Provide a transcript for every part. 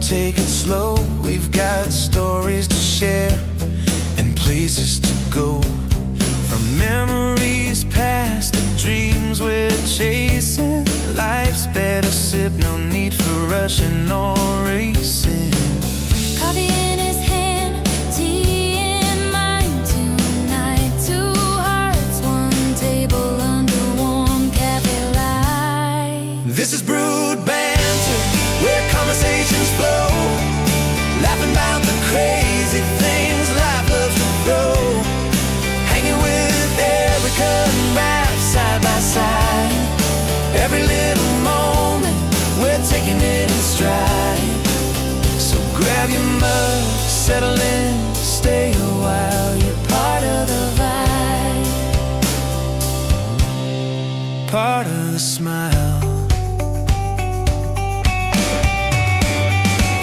take it slow. We've got stories to share and places to go. From memories past to dreams we're chasing. Life's better sip, no need for rushing or racing. Coffee in his hand, tea in mine tonight. Two hearts, one table under warm cafe light. This is Brewed Banter, where conversations flow, laughing about the crazy things life loves to throw. Hanging with Erica and Ralph side by side. Every little moment, we're taking it in stride. So grab your mug, settle in, stay a while. You're part of the vibe, part of the smile.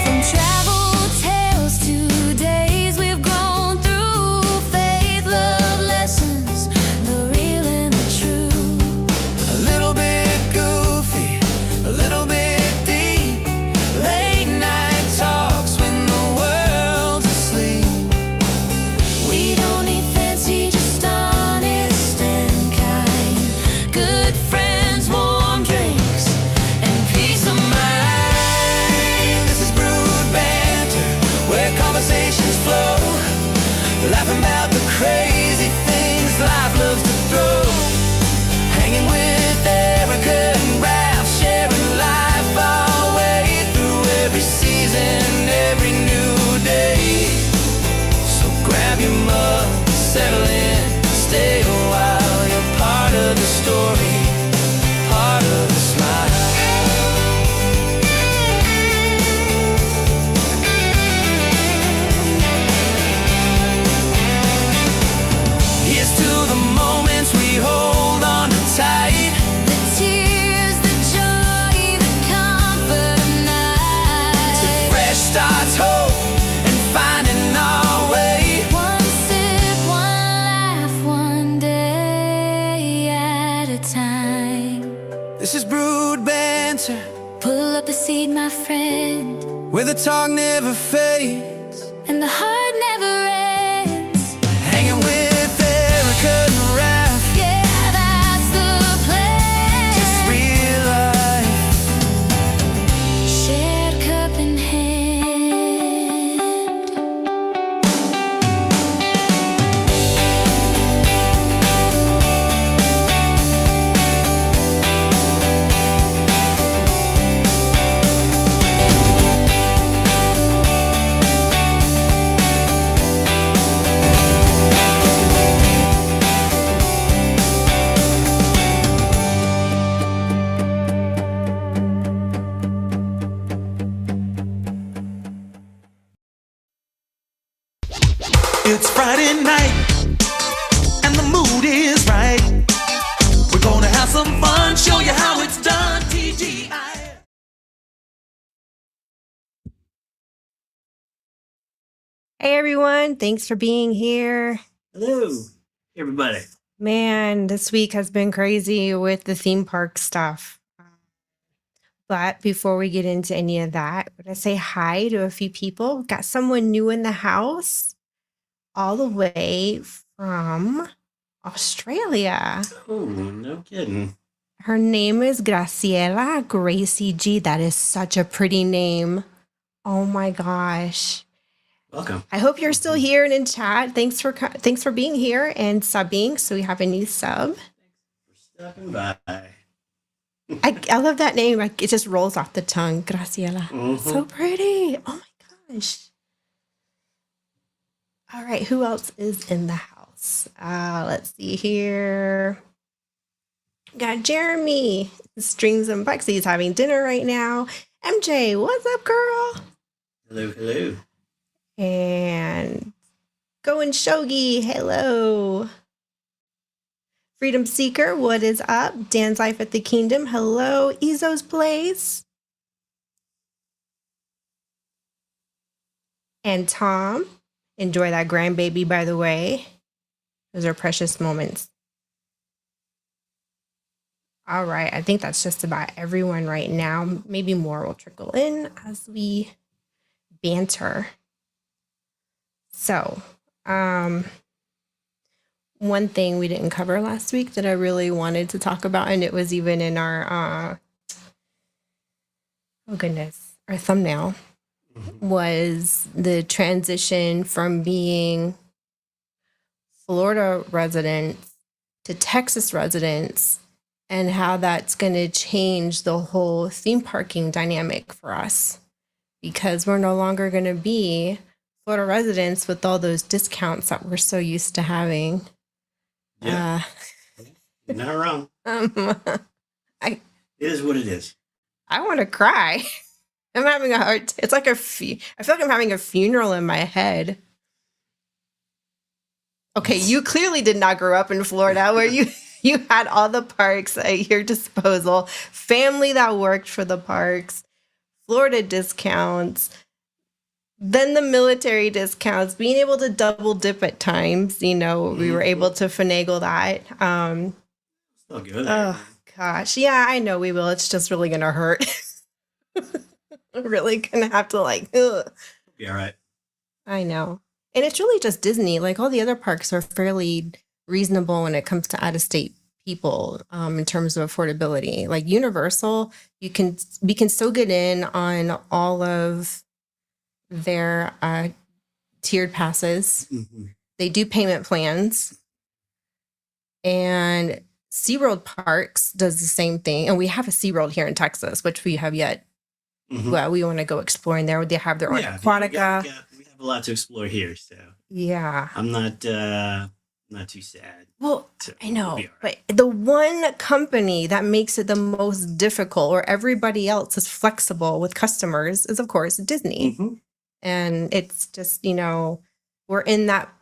From travel tales to days we've grown through, faith, love, lessons, the real and the true. A little bit goofy, a little bit deep. Late night talks when the world's asleep. We don't need fancy, just honest and kind. Good friends, warm drinks, and peace of mind. This is Brewed Banter, where conversations flow, laughing about the crazy things life loves to throw. Hanging with Erica and Ralph, sharing life our way through every season, every new day. So grab your mug, settle in, stay a while. You're part of the story, part of the smile. Here's to the moments we hold on tight. The tears, the joy, the comfort of night. Fresh starts, hope, and finding our way. One sip, one laugh, one day at a time. This is Brewed Banter, Pull up a seat, my friend, where the talk never fades. and the heart never ends. Hanging with Erica and Ralph, Yeah, that's the plan. just real life. Shared cup in hand. It's Friday night, and the mood is right. We're gonna have some fun, show you how it's done. TGI. Hey everyone, thanks for being here. Hello, everybody. Man, this week has been crazy with the theme park stuff. But before we get into any of that, I want to say hi to a few people. We've got someone new in the house, all the way from Australia. Oh, no kidding. Her name is Graciela Gracie G. That is such a pretty name. Oh my gosh. Welcome. I hope you're still here and in chat. Thanks for being here and subbing. So we have a new sub. Stopping by. I love that name. Like, it just rolls off the tongue. Graciela. Mhm. So pretty. Oh my gosh. All right. Who else is in the house? Let's see here. Got Jeremy. Strings and Bucks. He's having dinner right now. MJ, what's up, girl? Hello, hello. And Going Shogi, hello. Freedom Seeker, what is up? Dan's Life at the Kingdom, hello. Izo's Place. And Tom, enjoy that grandbaby, by the way. Those are precious moments. All right, I think that's just about everyone right now. Maybe more will trickle in as we Banter. So, one thing we didn't cover last week that I really wanted to talk about, and it was even in our, oh goodness, our thumbnail, was the transition from being Florida residents to Texas residents and how that's going to change the whole theme parking dynamic for us, because we're no longer going to be Florida residents with all those discounts that we're so used to having. Yeah. You're not wrong. I It is what it is. want to cry. I'm having a hard. It's like I feel like I'm having a funeral in my head. Okay, you clearly did not grow up in Florida where you had all the parks at your disposal, family that worked for the parks, Florida discounts, then the military discounts, being able to double dip at times. We were able to finagle that. Still good. Oh gosh, yeah, I know we will. It's just really gonna hurt. We're really gonna have to ugh. Be all right. I know. And it's really just Disney. Like all the other parks are fairly reasonable when it comes to out-of-state people in terms of affordability. Like Universal, we can still get in on all of their tiered passes. Mm-hmm. They do payment plans. And SeaWorld Parks does the same thing. And we have a SeaWorld here in Texas, which we have yet. Mm-hmm. Well, we want to go exploring there. They have their own Aquatica. We have a lot to explore here, so Yeah. I'm not too sad. Well, So I know, we'll be all right. but the one company that makes it the most difficult, where everybody else is flexible with customers, is of course Disney. Mhm. And it's just, we're in that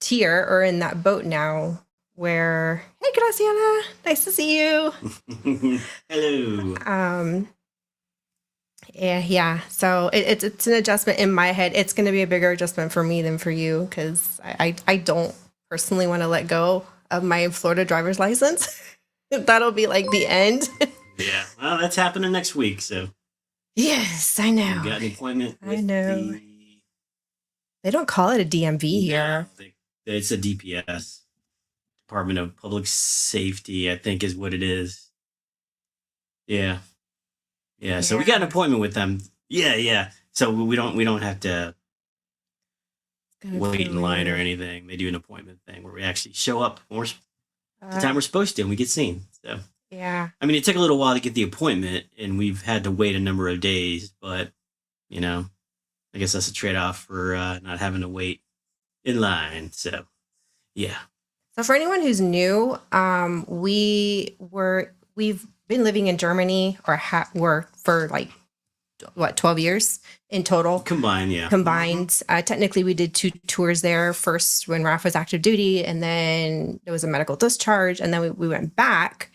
tier or in that boat now where, hey, Graciana, nice to see you. Hello. Yeah. So it's an adjustment in my head. It's going to be a bigger adjustment for me than for you, because I don't personally want to let go of my Florida driver's license. That'll be like the end. Yeah. Well, that's happening next week, so Yes, I know. you got an appointment I with know. They don't call it a DMV here. It's a DPS, Department of Public Safety, I think is what it is. Yeah. Yeah. So we got an appointment with them. Yeah. So we don't have to wait in line or anything. They do an appointment thing where we actually show up when the time we're supposed to, and we get seen. So Yeah. I mean, it took a little while to get the appointment, and we've had to wait a number of days. But I guess that's a trade-off for not having to wait in line. So yeah. So for anyone who's new, we've been living in Germany were for 12 years in total. Combined, yeah. Combined. Technically, we did 2 tours there. First, when Ralph was active duty, and then there was a medical discharge, and then we went back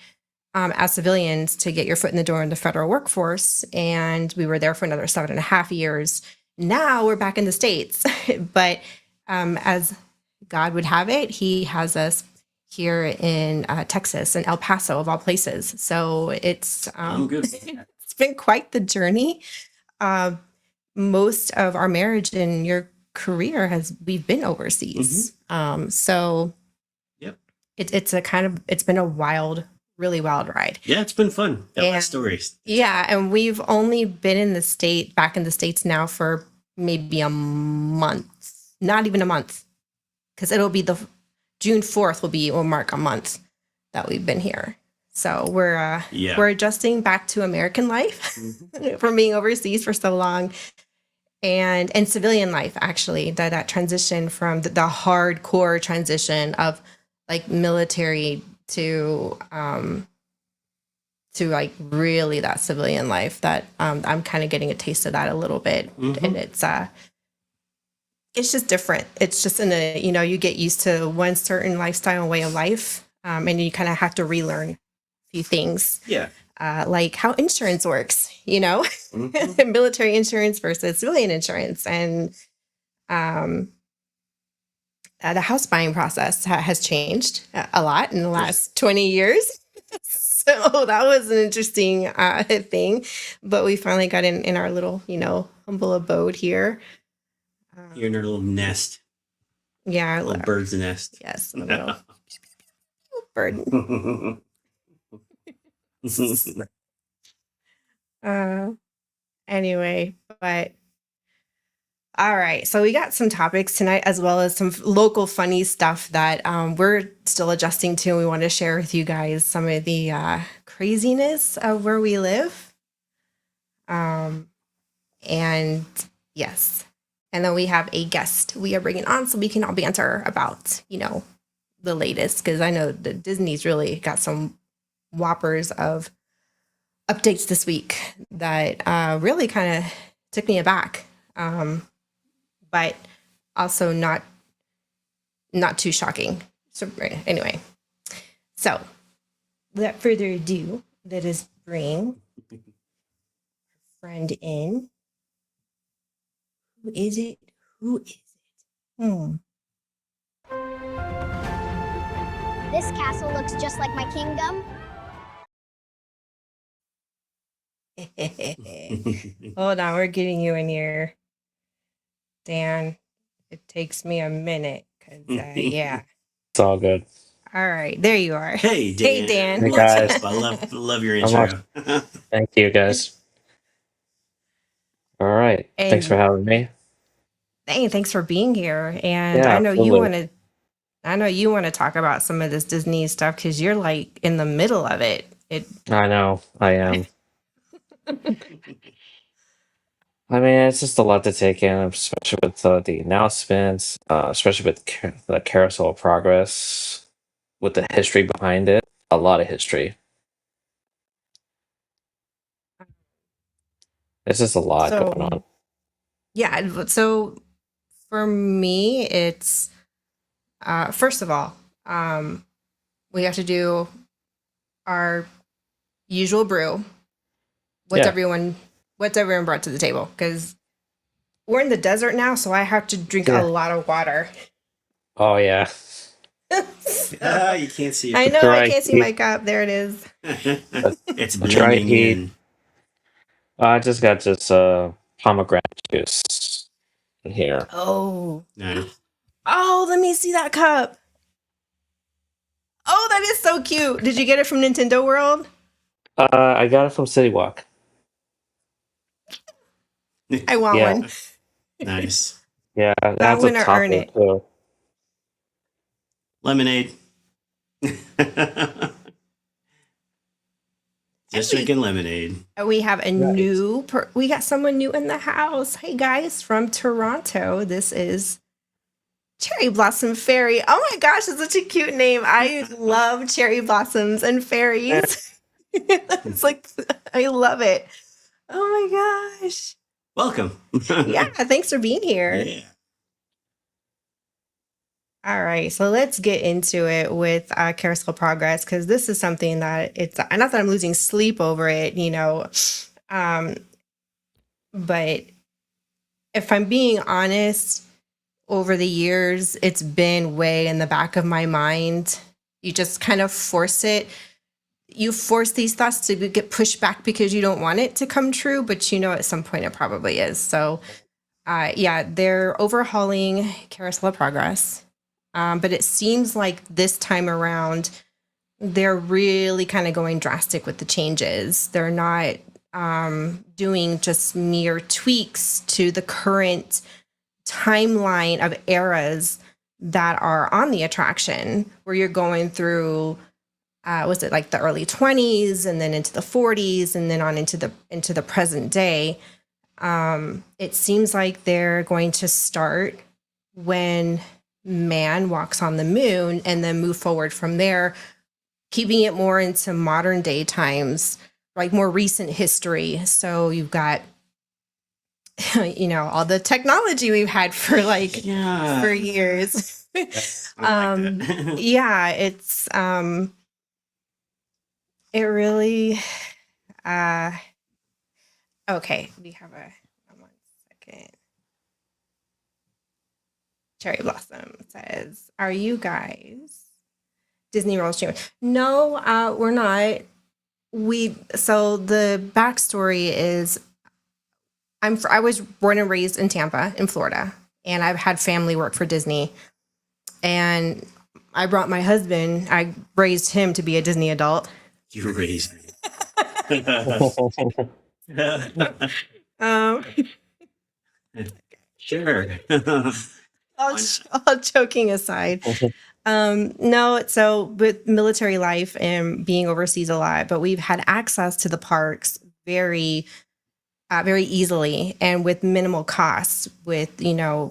as civilians to get your foot in the door in the federal workforce, and we were there for another 7.5 years. Now we're back in the States, but as God would have it, He has us here in Texas, in El Paso, of all places. So it's I'm good. it's been quite the journey. Most of our marriage and your career we've been overseas. So Yep. it's been a really wild ride. Yeah, it's been fun. Got And- stories. Yeah, and we've only been back in the States now for maybe a month, not even a month, because it'll be June 4th will mark a month that we've been here. So we're adjusting back to American life from being overseas for so long, and civilian life, actually, that transition from the hardcore transition of military to really that civilian life that I'm kind of getting a taste of that a little bit. And it's just different. It's just you get used to one certain lifestyle and way of life, and you kind of have to relearn a few things. Yeah. Like how insurance works, military insurance versus civilian insurance, and the house buying process has changed a lot in the last 20 years. So that was an interesting thing, but we finally got in our little, humble abode here. You're in our little nest, Yeah, little bird's nest. yes, a little bird. Uh, anyway, but all right. So we got some topics tonight, as well as some local funny stuff that we're still adjusting to. And we want to share with you guys some of the craziness of where we live. And yes. And then we have a guest we are bringing on so we can all banter about, the latest. Because I know that Disney's really got some whoppers of updates this week that really kind of took me aback. But also not too shocking. So anyway, so without further ado, let us bring a friend in. Who is it? This castle looks just like my kingdom. Hold on, we're getting you in here, Dan. It takes me a minute, cause yeah. It's all good. All right, there you are. Hey, Dan. Hey, Dan. Hey, What's guys. up? I love your I'm intro. Thank you, guys. All right. Thanks for And having me. hey, thanks for being here. And Yeah, I know you absolutely. want to talk about some of this Disney stuff because you're like in the middle of it. I know. I am. I mean, it's just a lot to take in, especially with the announcements, especially with the Carousel of Progress, with the history behind it. A lot of history. It's just a lot going on. So yeah, so for me, it's first of all, we have to do our usual brew. Yeah. What's everyone brought to the table? Because we're in the desert now, so I have to drink Yeah. a lot of water. Oh, yeah. You can't see I it. know I Dry can't see heat. my cup. There it is. It's Dry blending heat. in. I just got this pomegranate juice in here. Oh, Nice. let me see that cup. Oh, that is so cute. Did you get it from Nintendo World? I got it from City Walk. I want Yeah. one. Nice. Yeah, So I'm that's a gonna earn taco it. too. Lemonade. Just we- drinking lemonade. We have a Nice. we got someone new in the house. Hey guys, from Toronto. This is Cherry Blossom Fairy. Oh my gosh, it's such a cute name. I love cherry blossoms and fairies. It's like, I love it. Oh my gosh. Welcome. Yeah, thanks for being here. Yeah. All right, so let's get into it with Carousel Progress because this is something that it's not that I'm losing sleep over it, but if I'm being honest, over the years, it's been way in the back of my mind. You just kind of force it. You force these thoughts to get pushed back because you don't want it to come true, but at some point it probably is. So, yeah, they're overhauling Carousel of Progress. But it seems like this time around, they're really kind of going drastic with the changes. They're not doing just mere tweaks to the current timeline of eras that are on the attraction, where you're going through was it like the early 20s and then into the 40s and then on into the present day. It seems like they're going to start when man walks on the moon and then move forward from there, keeping it more into modern day times, like more recent history. So you've got all the technology we've had for Yeah. for years. I like that. Yeah, it's it really okay, we have a 1 second. Cherry Blossom says, "Are you guys Disney World streamers?" No, we're not. So the backstory is I was born and raised in Tampa, in Florida, and I've had family work for Disney. And I brought my husband. I raised him to be a Disney adult. You raised me. Um, Sure. all, Why not? all joking aside, no. So with military life and being overseas a lot, but we've had access to the parks very easily and with minimal costs. With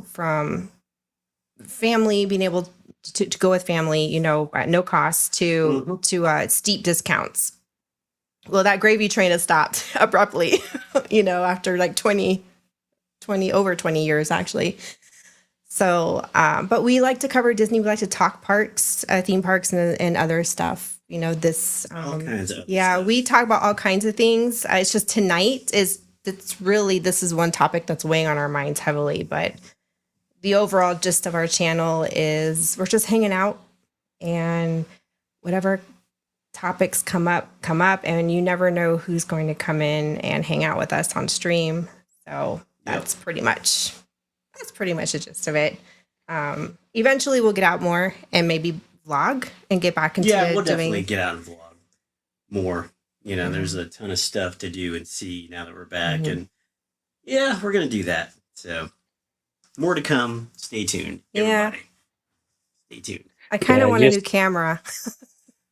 from family being able to go with family, at no cost to steep discounts. Well, that gravy train has stopped abruptly, after like 20 over 20 years actually. So, but we like to cover Disney. We like to talk parks, theme parks, and other stuff. This. All kinds of Yeah, stuff. we talk about all kinds of things. It's just tonight this is one topic that's weighing on our minds heavily. But the overall gist of our channel is we're just hanging out, and whatever topics come up, and you never know who's going to come in and hang out with us on stream. So that's pretty much the gist of it. Eventually we'll get out more and maybe vlog and get back into Yeah, we'll doing. definitely get out and vlog more. There's a ton of stuff to do and see now that we're back, and yeah, we're gonna do that. So more to come. Stay tuned, everybody. Stay tuned. I kind of Yeah, want a just- new camera. I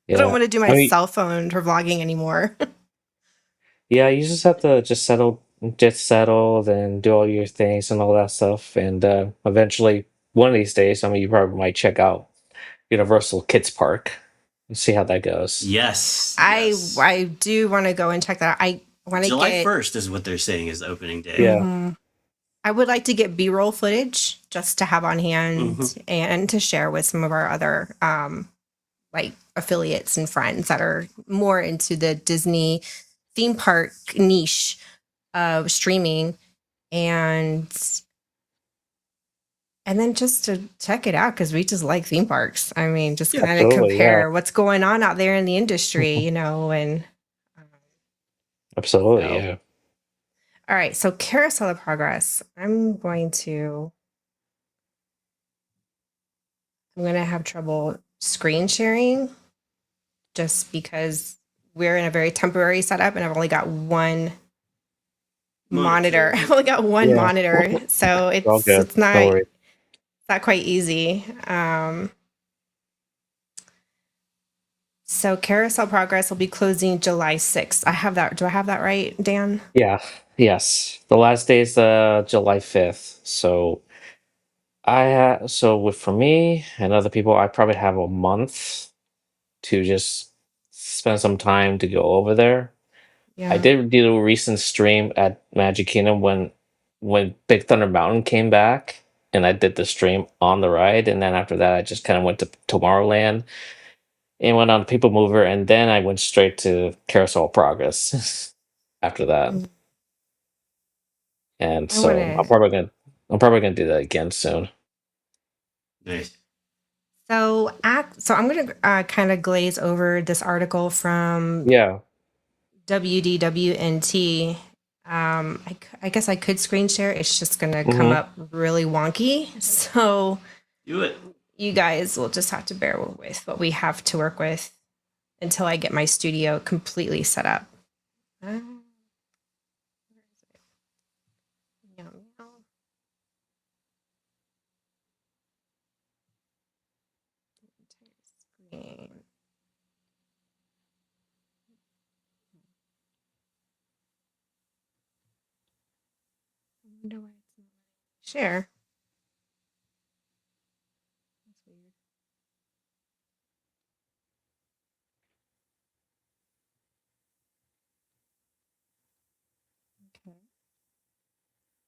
Yeah. don't want to do my I mean- cell phone for vlogging anymore. Yeah, you just have to just settle, then do all your things and all that stuff, and eventually, one of these days, you probably might check out Universal Kids Park and see how that goes. Yes. yes. I do want to go and check that out. I want to July get 1st is what they're saying is the opening day. Yeah. Mhm. I would like to get B-roll footage just to have on hand and to share with some of our other like affiliates and friends that are more into the Disney theme park niche of streaming, and then just to check it out because we just like theme parks. I mean, just kind of Absolutely, compare what's going on out there in the industry, and Absolutely, So- yeah. all right. So Carousel of Progress, I'm going to have trouble screen sharing just because we're in a very temporary setup and I've only got one monitor. I've only got one Yeah. monitor. So It's all good. it's not Don't worry. quite easy. So Carousel Progress will be closing July 6th. I have that. Do I have that right, Dan? Yeah. Yes. The last day is July 5th. So for me and other people, I probably have a month to just spend some time to go over there. Yeah. I did do a recent stream at Magic Kingdom when Big Thunder Mountain came back, and I did the stream on the ride, and then after that, I just kind of went to Tomorrowland and went on People Mover, and then I went straight to Carousel of Progress after that. Mm. And I so wanna- I'm probably gonna do that again soon. Nice. So I'm going to kind of glaze over this article from Yeah. WDWNT. I guess I could screen share. It's just going to come up really wonky. So Do it. you guys will just have to bear with what we have to work with until I get my studio completely set up. Where is it? Meow, meow. Entire screen. I wonder why it's not letting me share. That's weird.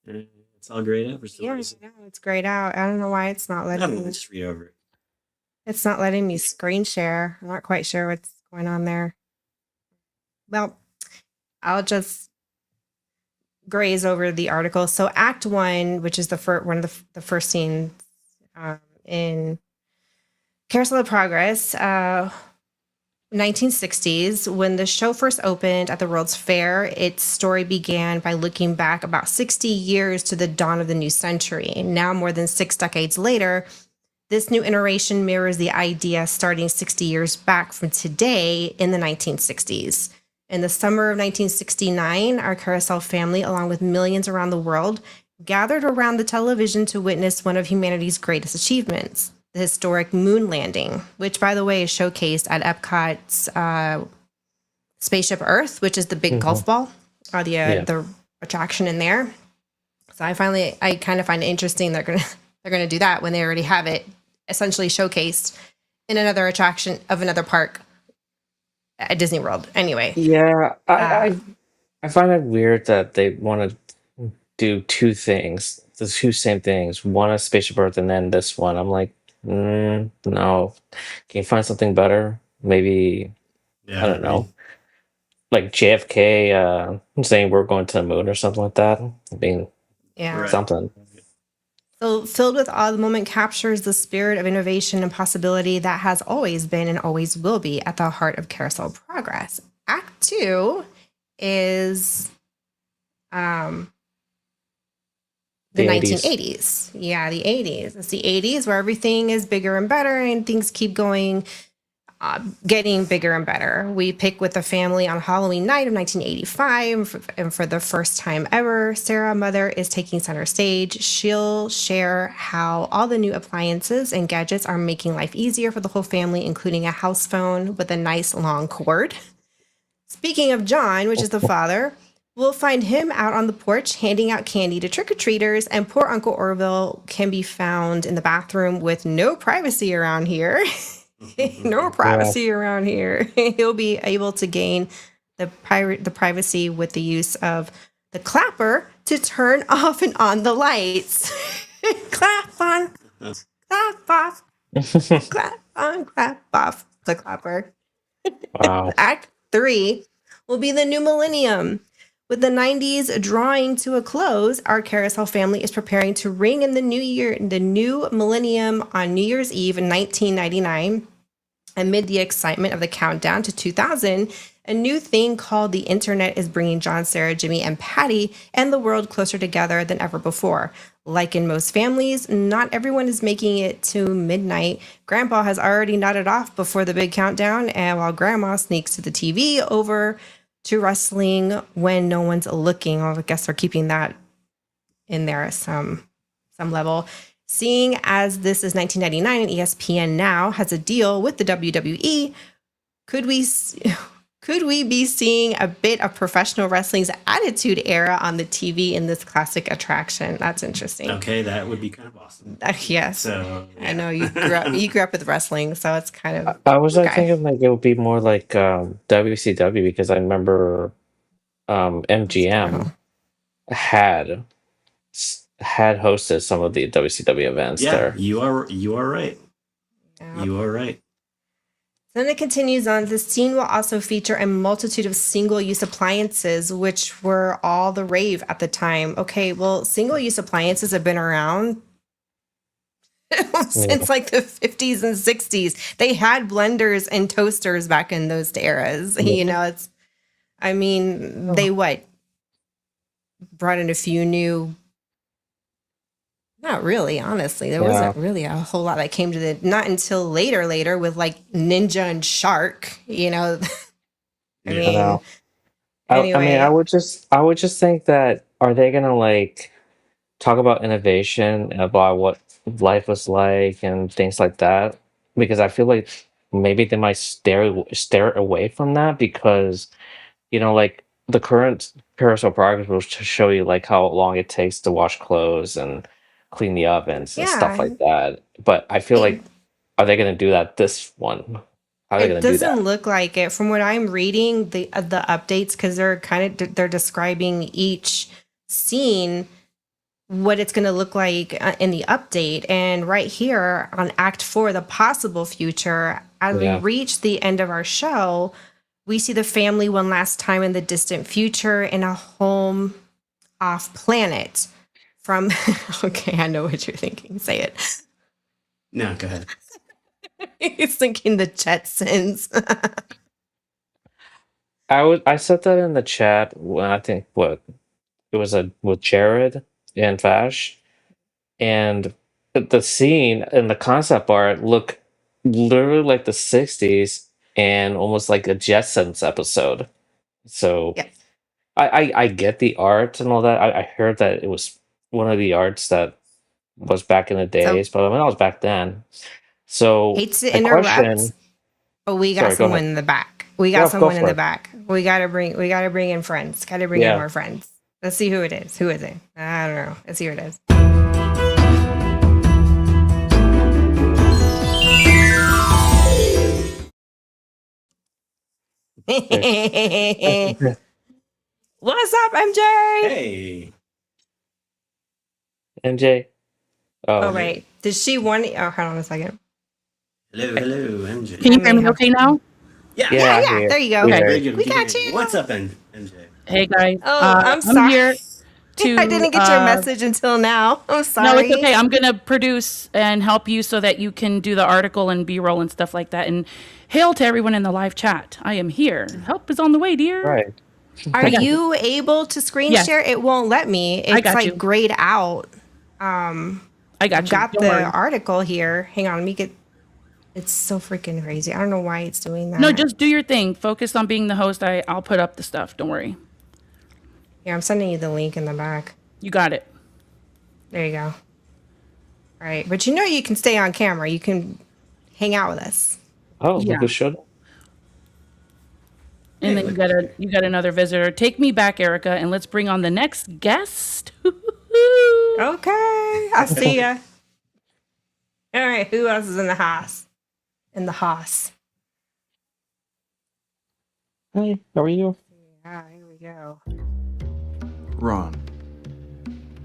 Okay. It's all grayed up for some Yeah, reason. no, it's grayed out. I don't know why it's not I don't know. letting me. Just read over it. It's not letting me screen share. I'm not quite sure what's going on there. Well, I'll just graze over the article. So, Act One, which is one of the first scenes in Carousel of Progress, 1960s, when the show first opened at the World's Fair, its story began by looking back about 60 years to the dawn of the new century. Now, more than 6 decades later, this new iteration mirrors the idea starting 60 years back from today in the 1960s. In the summer of 1969, our Carousel family, along with millions around the world, gathered around the television to witness one of humanity's greatest achievements, the historic moon landing, which, by the way, is showcased at Epcot's Spaceship Earth, which is the big golf ball, the attraction in there. So I kind of find it interesting they're gonna do that when they already have it essentially showcased in another attraction of another park at Disney World. Anyway, Yeah, I find it weird that they want to do two things, the two same things. One is Spaceship Earth, and then this one. I'm like, no. Can you find something better? Maybe Yeah, I don't know, like JFK saying we're going to the moon or something like that. I mean, yeah. Right. something. So, Filled with Awe, the moment captures the spirit of innovation and possibility that has always been and always will be at the heart of Carousel Progress. Act 2 is the The 80s. 1980s. Yeah, the 80s. It's the 80s where everything is bigger and better and things keep going, getting bigger and better. We pick with the family on Halloween night of 1985. And for the first time ever, Sarah, mother, is taking center stage. She'll share how all the new appliances and gadgets are making life easier for the whole family, including a house phone with a nice long cord. Speaking of John, which is the father, we'll find him out on the porch handing out candy to trick-or-treaters, and poor Uncle Orville can be found in the bathroom with no privacy around here. No privacy around here. He'll be able to gain the privacy with the use of the clapper to turn off and on the lights. Clap on, clap off, clap on, clap off the clapper. Wow. Act 3 will be the new millennium. With the 90s drawing to a close, our Carousel family is preparing to ring in the new millennium on New Year's Eve in 1999. Amid the excitement of the countdown to 2000, a new thing called the internet is bringing John, Sarah, Jimmy, and Patty and the world closer together than ever before. Like in most families, not everyone is making it to midnight. Grandpa has already nodded off before the big countdown, and while Grandma sneaks to the TV over to wrestling when no one's looking. Well, I guess they're keeping that in there some level. Seeing as this is 1999 and ESPN Now has a deal with the WWE, could we be seeing a bit of professional wrestling's attitude era on the TV in this classic attraction? That's interesting. Okay, that would be kind of awesome. Yes. So yeah. I know you grew up with wrestling, so it's kind of I was like okay. thinking like it would be more like WCW, because I remember MGM had hosted some of the WCW events there. You are right. Yeah. You are right. Then it continues on. The scene will also feature a multitude of single-use appliances, which were all the rave at the time. Okay, well, single-use appliances have been around since like the 50s and 60s. They had blenders and toasters back in those eras. You know, they brought in a few new. Not really, honestly. There wasn't really a whole lot that came to not until later with like Ninja and Shark, you know. Anyway. I would just think that, are they gonna like talk about innovation, about what life was like and things like that? Because I feel like maybe they might stare away from that, because like the current Carousel progress will show you like how long it takes to wash clothes and clean the ovens and stuff like that. But I feel like, are they going to do that this one? How are they going to do that? It doesn't look like it from what I'm reading, the updates, because they're describing each scene, what it's going to look like in the update. And right here on Act 4, the possible future, as we reach the end of our show, we see the family one last time in the distant future in a home off planet. Okay, I know what you're thinking. Say it. No, go ahead. He's thinking the Jetsons. I said that in the chat when I think what it was with Jared and Vash, and the scene and the concept art look literally like the '60s and almost like a Jetsons episode. So Yeah. I get the art and all that. I heard that it was one of the arts that was back in the So days, but I mean that was back then. So hate to the interrupt, question, but we got sorry, go someone ahead. in the back. We got Go someone in for the it. back. We gotta bring in friends. Gotta bring in Yeah. more friends. Let's see who it is. Who is it? I don't know. Let's see who it is. What's up, MJ? Hey. MJ. Oh, Oh, right. Did she want? Oh, hold on a second. Hello, MJ. Can you I hear may me have- okay now? Yeah. yeah, Yeah, here. there you go. Yeah. Very good. We can got hear you. What's up, MJ? Hey guys. Oh, I'm sorry. I'm here to. I didn't get your message until now. I'm sorry. No, it's okay. I'm gonna produce and help you so that you can do the article and B-roll and stuff like that. And hail to everyone in the live chat. I am here. Help is on the way, dear. Right. Are you able to screen Yes. share? It won't let me. It's got like you. grayed out. I got you. Got Don't the worry. article here. Hang on, let me get. It's so freaking crazy. I don't know why it's doing that. No, just do your thing. Focus on being the host. I'll put up the stuff. Don't worry. Here, I'm sending you the link in the back. You got it. There you go. All right, but you know you can stay on camera. You can hang out with us. Oh, Yeah. who should? And then you got another visitor. Take me back, Erica, and let's bring on the next guest. Okay, I'll see ya. All right, who else is in the house? In the house. Hi, how are you? Yeah, here we go. Ron.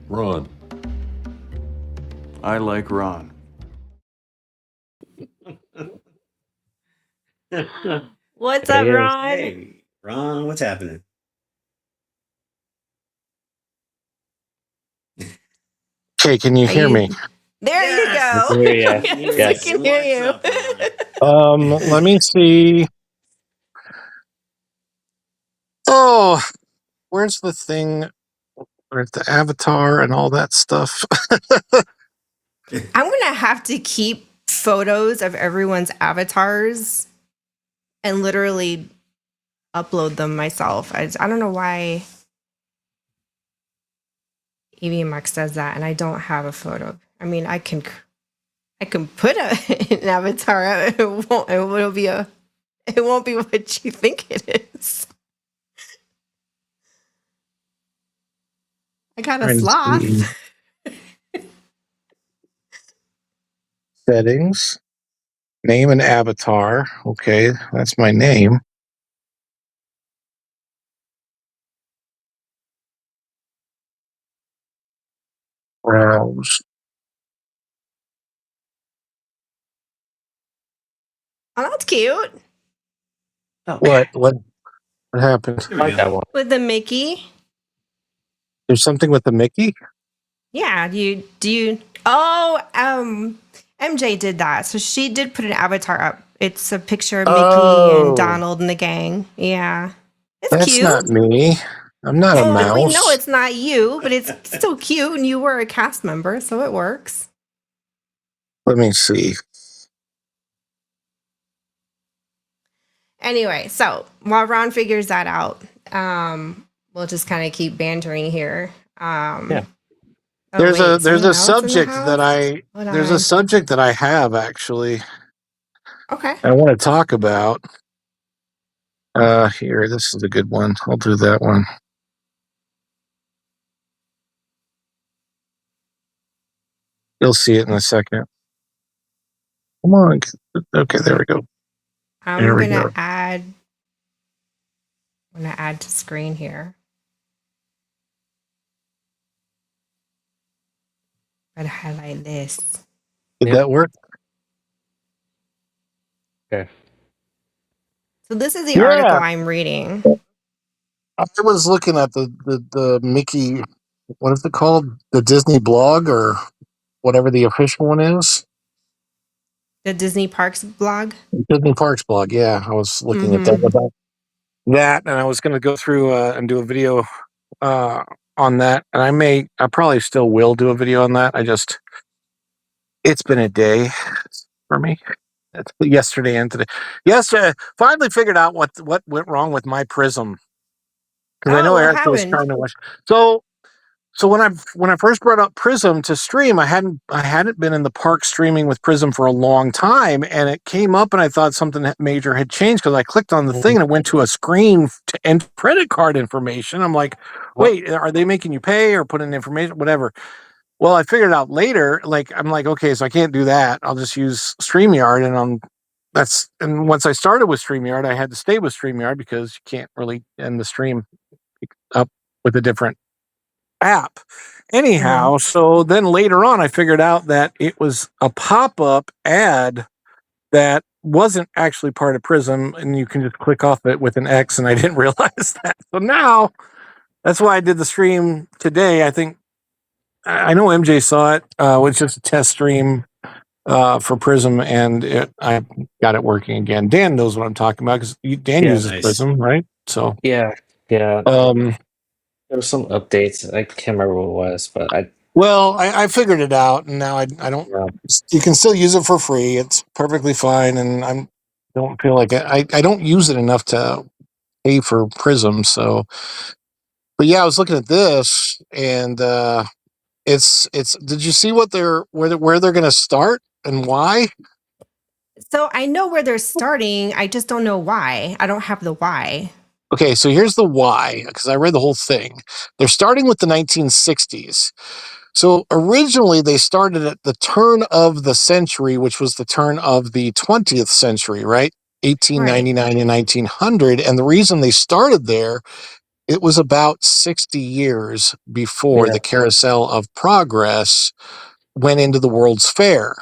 Ron. I like Ron. What's up, Hey, Ron? Hey, Ron, what's happening? Okay, can you Are hear you- me? There Yes. you go. Yeah, Yes, yes. I can hear you. What's up, Ron? Let me see. Oh, where's the thing? Where's the avatar and all that stuff? I'm gonna have to keep photos of everyone's avatars and literally upload them myself. I don't know why EVMX does that, and I don't have a photo. I mean, I can put an avatar out. It won't be what you think it is. I got a Trying to sloth. see. Settings. Name and avatar. Okay, that's my name. Browse. Oh, that's cute. What happened? Here I we like that go. one. With the Mickey. There's something with the Mickey? Yeah, do you oh MJ did that. So she did put an avatar up. It's a picture of Mickey Oh. and Donald and the gang. Yeah. It's That's cute. not me. I'm not a Well, mouse. we know it's not you, but it's still cute and you were a cast member, so it works. Let me see. Anyway, so while Ron figures that out, we'll just kind of keep bantering here. Yeah. Oh, There's wait, a someone else in the subject that house? Hold there's on. a subject that I have actually Okay. I want to talk about. Here, this is a good one. I'll do that one. You'll see it in a second. Come on. Okay, there we go. I'm There we gonna go. add to screen here. Gotta highlight this. Did Yep. that work? Okay. So this is the Yeah. article I'm reading. I was looking at the Mickey, what is it called? The Disney blog or whatever the official one is. The Disney Parks blog. Disney Parks blog. Yeah, I was looking at that Mm-hmm. about that, and I was going to go through and do a video on that, and I probably still will do a video on that. It's been a day for me. It's yesterday and today. Yesterday, finally figured out what went wrong with my Prism, because I Oh, know what Erica was happened? trying to watch. So when I first brought up Prism to stream, I hadn't been in the park streaming with Prism for a long time, and it came up, and I thought something major had changed because I clicked on the thing and it went to a screen to enter credit card information. I'm like, What? wait, are they making you pay or put in information, whatever? Well, I figured out later. Like I'm like, okay, so I can't do that. I'll just use StreamYard, and once I started with StreamYard, I had to stay with StreamYard because you can't really end the stream up with a different app. Mm-hmm. Anyhow, so then later on, I figured out that it was a pop up ad that wasn't actually part of Prism, and you can just click off it with an X, and I didn't realize that. So now that's why I did the stream today. I think I know MJ saw it. It was just a test stream for Prism, and I got it working again. Dan knows what I'm talking about because Dan Yeah. uses Nice. Prism, right? So, Yeah. Yeah. um, There were some updates. I can't remember what it was, but well, I figured it out, and now I don't. yeah. You can still use it for free. It's perfectly fine, and don't feel like I don't use it enough to pay for Prism. So, but yeah, I was looking at this, and it's. Did you see what where they're going to start and why? So I know where they're starting. I just don't know why. I don't have the why. Okay, so here's the why, because I read the whole thing. They're starting with the 1960s. So originally they started at the turn of the century, which was the turn of the 20th century, right? Right. 1899 and 1900. And the reason they started there, it was about 60 years before Yeah. the Carousel of Progress went into the World's Fair,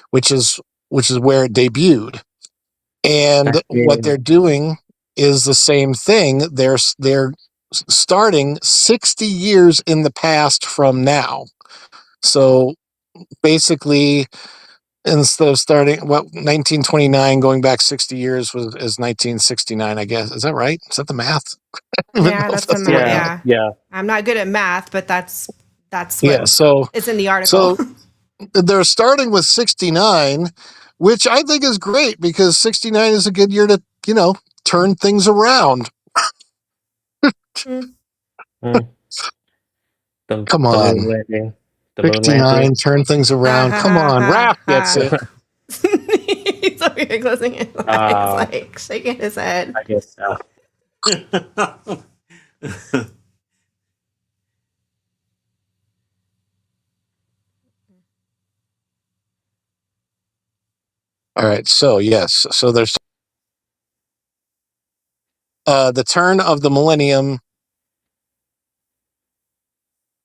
which is where it debuted. And what Actually, they're doing is the same thing. They're starting 60 years in the past from now. So basically, instead of starting 1929, going back 60 years is 1969, I guess. Is that right? Is that the math? I don't even Yeah, know if that's the that's the right math. yeah. math. Yeah. Yeah. I'm not good at math, but that's what Yeah. So is in the article. so they're starting with 69, which I think is great because 69 is a good year to turn things around. Mm. Mm. Come The moon on, landing. The moon landing. 69, turn things Ha around. ha Come ha on, ha Raph gets ha. it. He's over here closing his eyes, like shaking his head. I guess so. All right, so yes, so there's the turn of the millennium.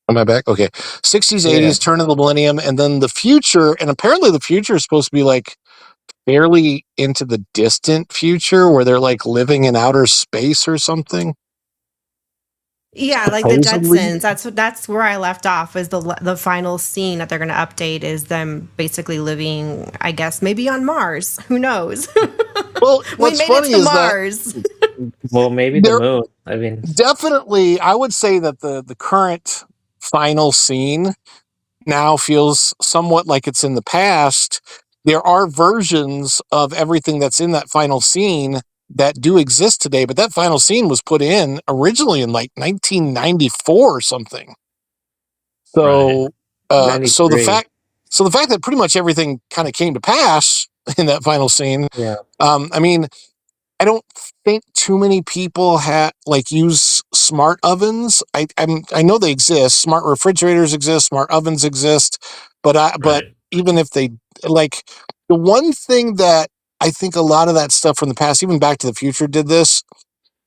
Am I back? Okay. 60s, Yeah. 80s, turn of the millennium, and then the future. And apparently the future is supposed to be like fairly into the distant future where they're like living in outer space or something. Yeah, like the Supposedly. Jetsons. That's where I left off. Is the final scene that they're going to update is them basically living, I guess, maybe on Mars. Who knows? Well, We what's made it funny to is that Mars. Well, maybe the they're moon. I mean, definitely, I would say that the current final scene now feels somewhat like it's in the past. There are versions of everything that's in that final scene that do exist today, but that final scene was put in originally in like 1994 or something. Right. So, so the 93. fact that pretty much everything kind of came to pass in that final scene. Yeah. I mean, I don't think too many people use smart ovens. I know they exist. Smart refrigerators exist. Smart ovens exist. But Right. even if they like, the one thing that I think a lot of that stuff from the past, even Back to the Future, did this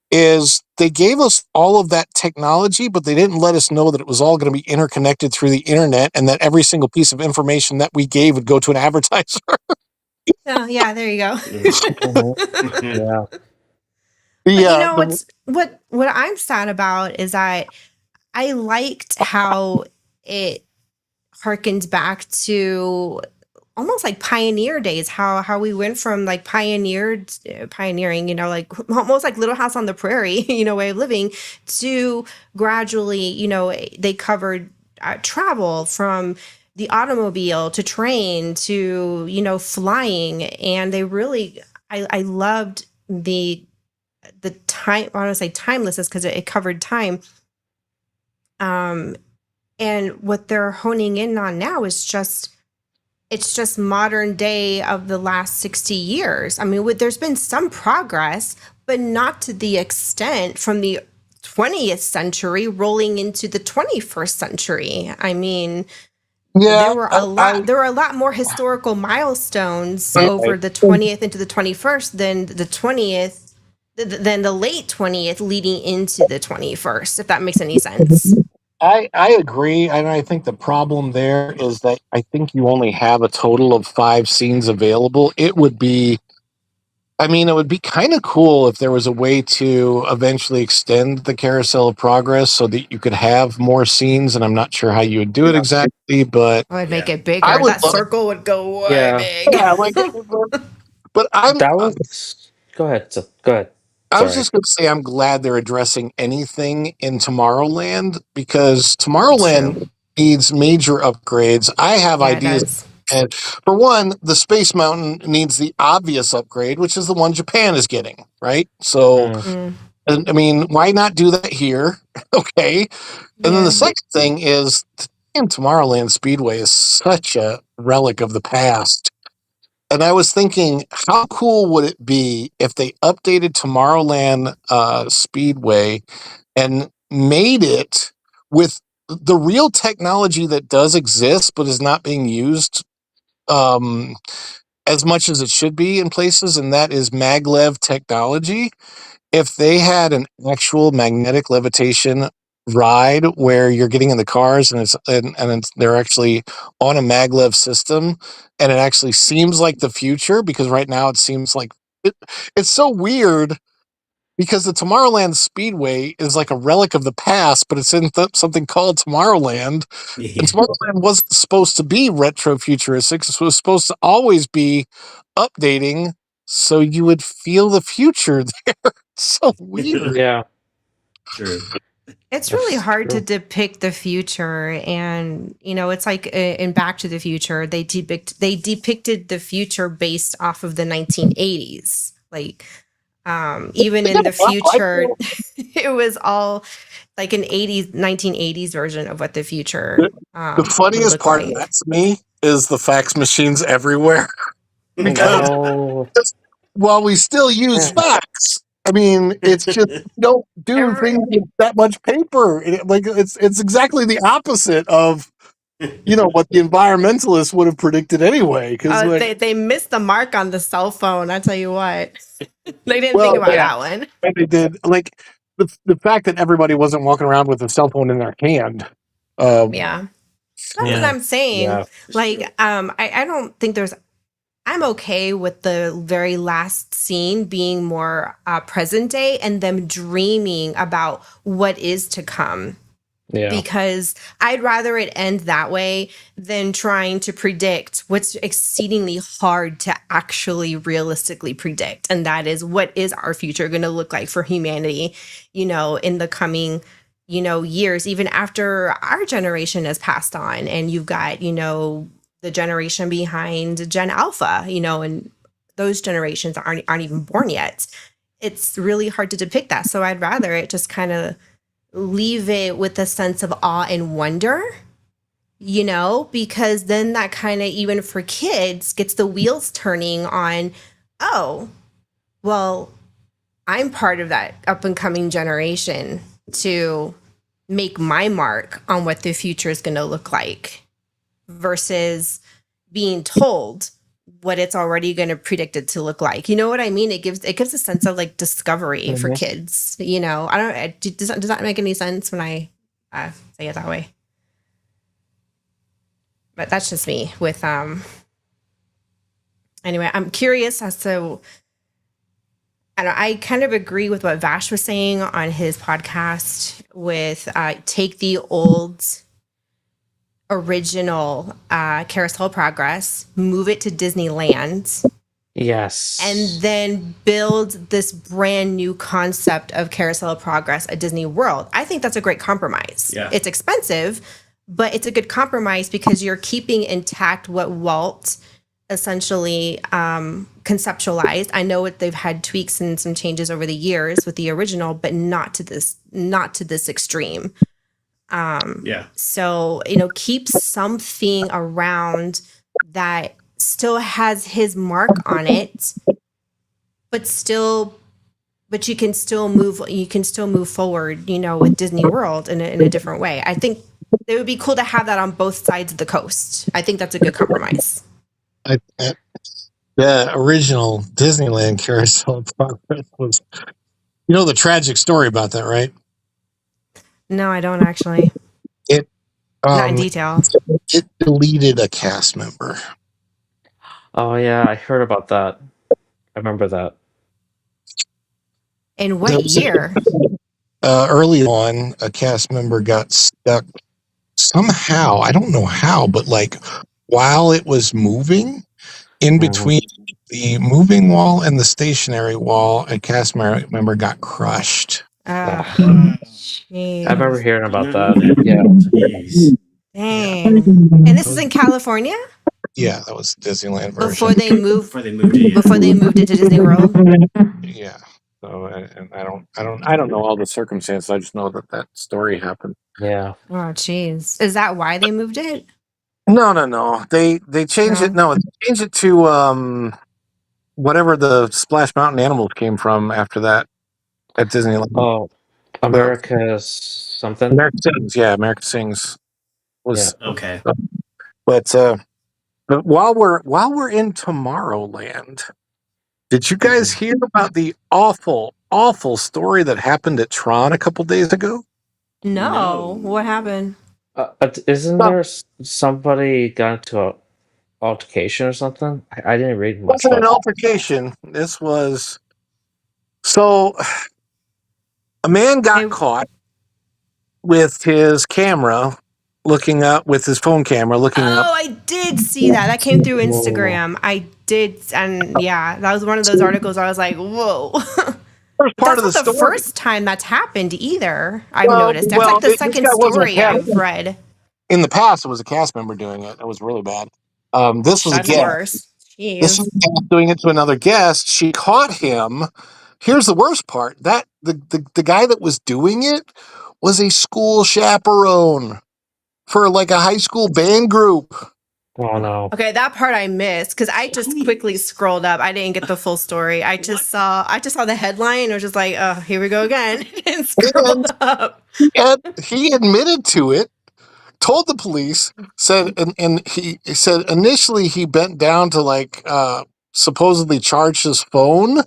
is they gave us all of that technology, but they didn't let us know that it was all going to be interconnected through the internet, and that every single piece of information that we gave would go to an advertiser. Oh, yeah, there you go. Mhm. Yeah. But you Yeah, know what I'm sad about is that I liked how it harkens back to almost like pioneer days, how we went from like pioneering, like almost like Little House on the Prairie, way of living, to gradually, they covered travel from the automobile to train to, flying. And they really, I loved the time, I want to say timelessness because it covered time. And what they're honing in on now is it's just modern day of the last 60 years. I mean, there's been some progress, but not to the extent from the 20th century rolling into the 21st century. I mean, Yeah, there were a lot more historical milestones I over the 20th into the 21st than the late 20th leading into the 21st, if that makes any sense. I agree, and I think the problem there is that I think you only have a total of 5 scenes available. It would be kind of cool if there was a way to eventually extend the carousel of progress so that you could have more scenes, and I'm not sure how you would do it exactly, but I would make Yeah. it bigger. I would That love, circle would go way Yeah. big. yeah, like, but That was. Go ahead. Go ahead. I was Sorry. just going to say I'm glad they're addressing anything in Tomorrowland because True. Tomorrowland needs major upgrades. I have Yeah, it ideas. does. And for one, the Space Mountain needs the obvious upgrade, which is the one Japan is getting, right? So, Mm. Mm, and, I mean, why not do that here? Okay. And then the yeah. second thing is, damn, Tomorrowland Speedway is such a relic of the past. And I was thinking, how cool would it be if they updated Tomorrowland Speedway and made it with the real technology that does exist but is not being used um, as much as it should be in places, and that is maglev technology. If they had an actual magnetic levitation ride where you're getting in the cars they're actually on a maglev system, and it actually seems like the future, because right now it seems like it's so weird because the Tomorrowland Speedway is like a relic of the past, but it's in something called Tomorrowland. And Yeah. Tomorrowland wasn't supposed to be retro futuristic. It was supposed to always be updating so you would feel the future there. It's so weird. Yeah. True. It's really That's hard to true. depict the future, and it's like in Back to the Future, they depicted the future based off of the 1980s. Like, even in the future, it was all like an 1980s version of what the future The would funniest look part of that like. to me is the fax machines everywhere. Because No. while we still use Yeah. fax, I mean, it's just we don't do Every- things with that much paper. It's exactly the opposite of what the environmentalists would have predicted anyway. Because they missed the mark on the cell phone. I tell you what, they didn't think well, about yeah, that one. they did. Like the fact that everybody wasn't walking around with a cell phone in their hand. Um, Yeah, that's what Mm. I'm saying. Yeah. Like, I don't think I'm okay with the very last scene being more present day and them dreaming about what is to come, Yeah. because I'd rather it end that way than trying to predict what's exceedingly hard to actually realistically predict. And that is, what is our future going to look like for humanity, in the coming, years, even after our generation has passed on. And you've got, the generation behind Gen Alpha, and those generations aren't even born yet. It's really hard to depict that. So I'd rather it just kind of leave it with a sense of awe and wonder, because then that kind of, even for kids, gets the wheels turning on, oh, well, I'm part of that up and coming generation to make my mark on what the future is going to look like, versus being told what it's already going to predict it to look like. You know what I mean? It gives a sense of like discovery for Mhm. kids. I don't. Does that make any sense when I say it that way? But that's just me. With Anyway, I'm curious as to. I kind of agree with what Vash was saying on his podcast with take the old original Carousel of Progress, move it to Disneyland, Yes. and then build this brand new concept of Carousel of Progress at Disney World. I think that's a great compromise. Yeah. It's expensive, but it's a good compromise because you're keeping intact what Walt essentially conceptualized. I know they've had tweaks and some changes over the years with the original, but not to this extreme. Yeah. So, keep something around that still has his mark on it, but you can still move forward, with Disney World in a different way. I think it would be cool to have that on both sides of the coast. I think that's a good compromise. The original Disneyland Carousel of Progress was, the tragic story about that, right? No, I don't actually. It Not in detail. it deleted a cast member. Oh yeah, I heard about that. I remember that. In what year? Early on, a cast member got stuck somehow. I don't know how, but like while it was moving, in between the moving wall and the stationary wall, a cast member got crushed. Jeez. I remember hearing about that. Jeez. Dang. And this is in California? Yeah, that was Disneyland version. Before they moved Before they moved it to Disney World? Yeah. So and I don't know all the circumstances. I just know that story happened. Yeah. Oh, jeez. Is that why they moved it? No. They changed it. No, they changed it to whatever the Splash Mountain animals came from after that at Disneyland. Oh, America's something. America Sings, yeah, America Sings was okay. But while we're in Tomorrowland, did you guys hear about the awful story that happened at Tron a couple days ago? No. What happened? Isn't there somebody got into an altercation or something? I didn't read It much. wasn't an altercation. This was so a man got caught with his camera looking up with his phone camera looking up. Oh, I did see that. That came through Instagram. I did, and yeah, that was one of those articles I was like, whoa. First part That's of the not the story. first time that's happened either. I've noticed. That's like the this second guy wasn't story a cast I've read. In the past, it was a cast member doing it. It was really bad. This was a That's guest. worse. Jeez. This was a guest doing it to another guest. She caught him. Here's the worst part: that the guy that was doing it was a school chaperone for like a high school band group. Oh no. Okay, that part I missed because I just quickly scrolled up. I didn't get the full story. I just saw the headline. It was just like, oh, here we go again. And scrolled up. He admitted to it. Told the police, said, and he said initially he bent down to like supposedly charge his phone,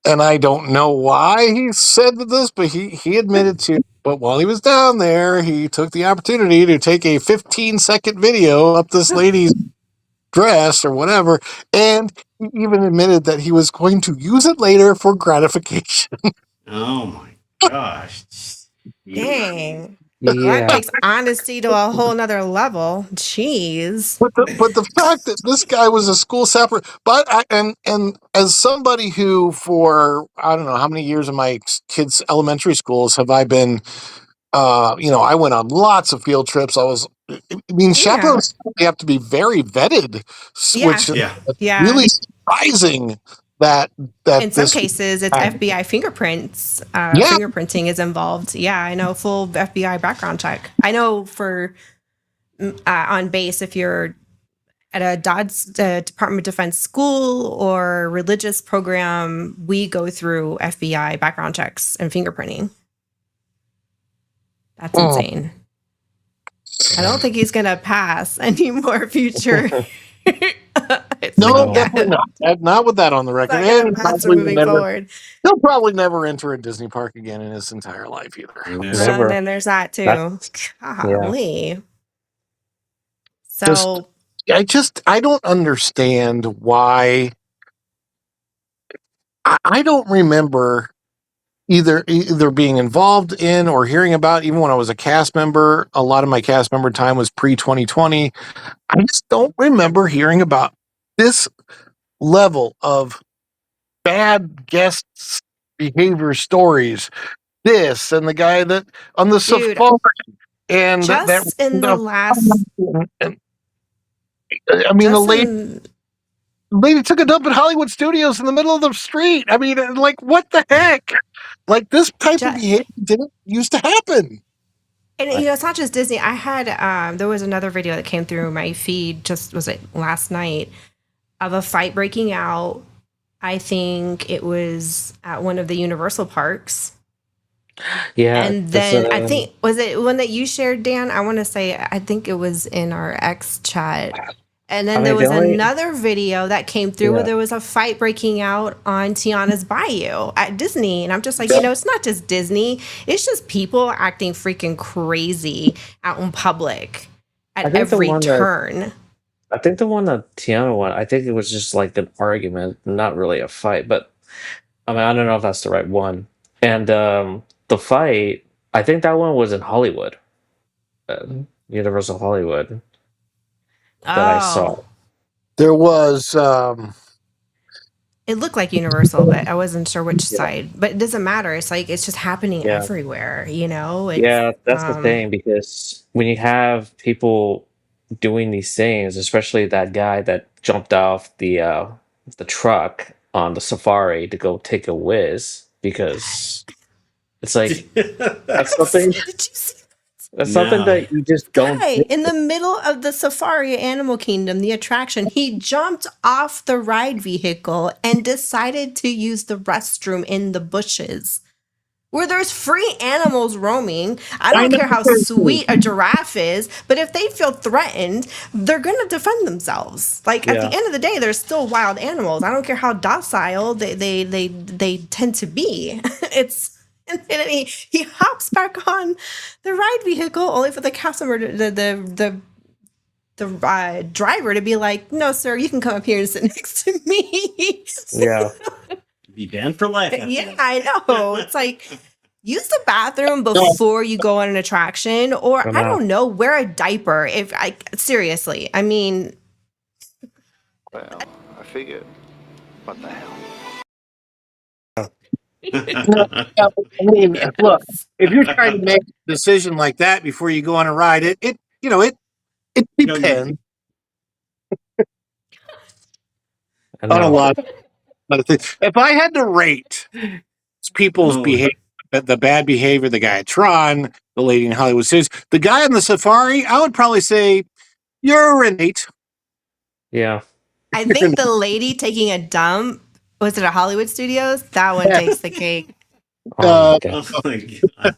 and I don't know why he said this, but he admitted to. But while he was down there, he took the opportunity to take a 15-second video up this lady's dress or whatever, and he even admitted that he was going to use it later for gratification. Oh my gosh. Dang. Yeah. That takes honesty to a whole nother level. Jeez. But the fact that this guy was a school separate, and as somebody who for I don't know how many years in my kids' elementary schools have I been, I went on lots of field trips. Chaperones they have to be very vetted, which is really surprising. That in some cases it's FBI fingerprints. Fingerprinting is involved. Yeah, I know, full FBI background check. I know for on base, if you're at a Department of Defense school or religious program, we go through FBI background checks and fingerprinting. That's insane. I don't think he's gonna pass any more future. No, definitely not. Not with that on the record. And he'll probably never enter a Disney park again in his entire life either. And then there's that too. Golly. So I don't understand why. I don't remember. either being involved in or hearing about. Even when I was a cast member, a lot of my cast member time was pre 2020. I just don't remember hearing about this level of bad guest behavior stories. This and the guy that on the Dude, safari and just in the last, and, I mean, just in, the lady took a dump at Hollywood Studios in the middle of the street. I mean, like, what the heck? Like, this type of just, behavior didn't used to happen. and it's not just Disney. I had there was another video that came through my feed. Just was it last night of a fight breaking out. I think it was at one of the Universal parks. Yeah, And then I think, was it one that you shared, Dan? I want to say, I think it was in our X chat. And then there was another video that came through where there was a fight breaking out on Tiana's Bayou at Disney. And I'm just like, it's not just Disney. It's just people acting freaking crazy out in public at every turn. I think the one that Tiana won, I think it was just like an argument, not really a fight. But I mean, I don't know if that's the right one. And the fight, I think that one was in Hollywood, Universal Hollywood, that I saw. There was. It looked like Universal, but I wasn't sure which side. But it doesn't matter. It's like it's just happening everywhere. It's, that's the thing, because when you have people doing these things, especially that guy that jumped off the truck on the safari to go take a whiz, because it's like that's something. Did you see? That's something that you just don't. Guy in the middle of the safari Animal Kingdom, the attraction, he jumped off the ride vehicle and decided to use the restroom in the bushes where there's free animals roaming. I don't care how sweet a giraffe is, but if they feel threatened, they're going to defend themselves. Like at the end of the day, they're still wild animals. I don't care how docile they tend to be. And then he hops back on the ride vehicle, only for the customer, the driver, to be like, "No, sir, you can come up here and sit next to me." Yeah, be banned for life. Yeah, I know. It's like, use the bathroom before you go on an attraction, or I don't know, wear a diaper. Seriously, I mean, Well, I figured. What the hell? I mean, look, if you're trying to make a decision like that before you go on a ride, it depends on a lot of things. If I had to rate people's behavior, the bad behavior, the guy at Tron, the lady in Hollywood Studios, the guy on the safari, I would probably say you're an 8. Yeah. I think the lady taking a dump, was it at Hollywood Studios? That one takes the cake. Oh my God.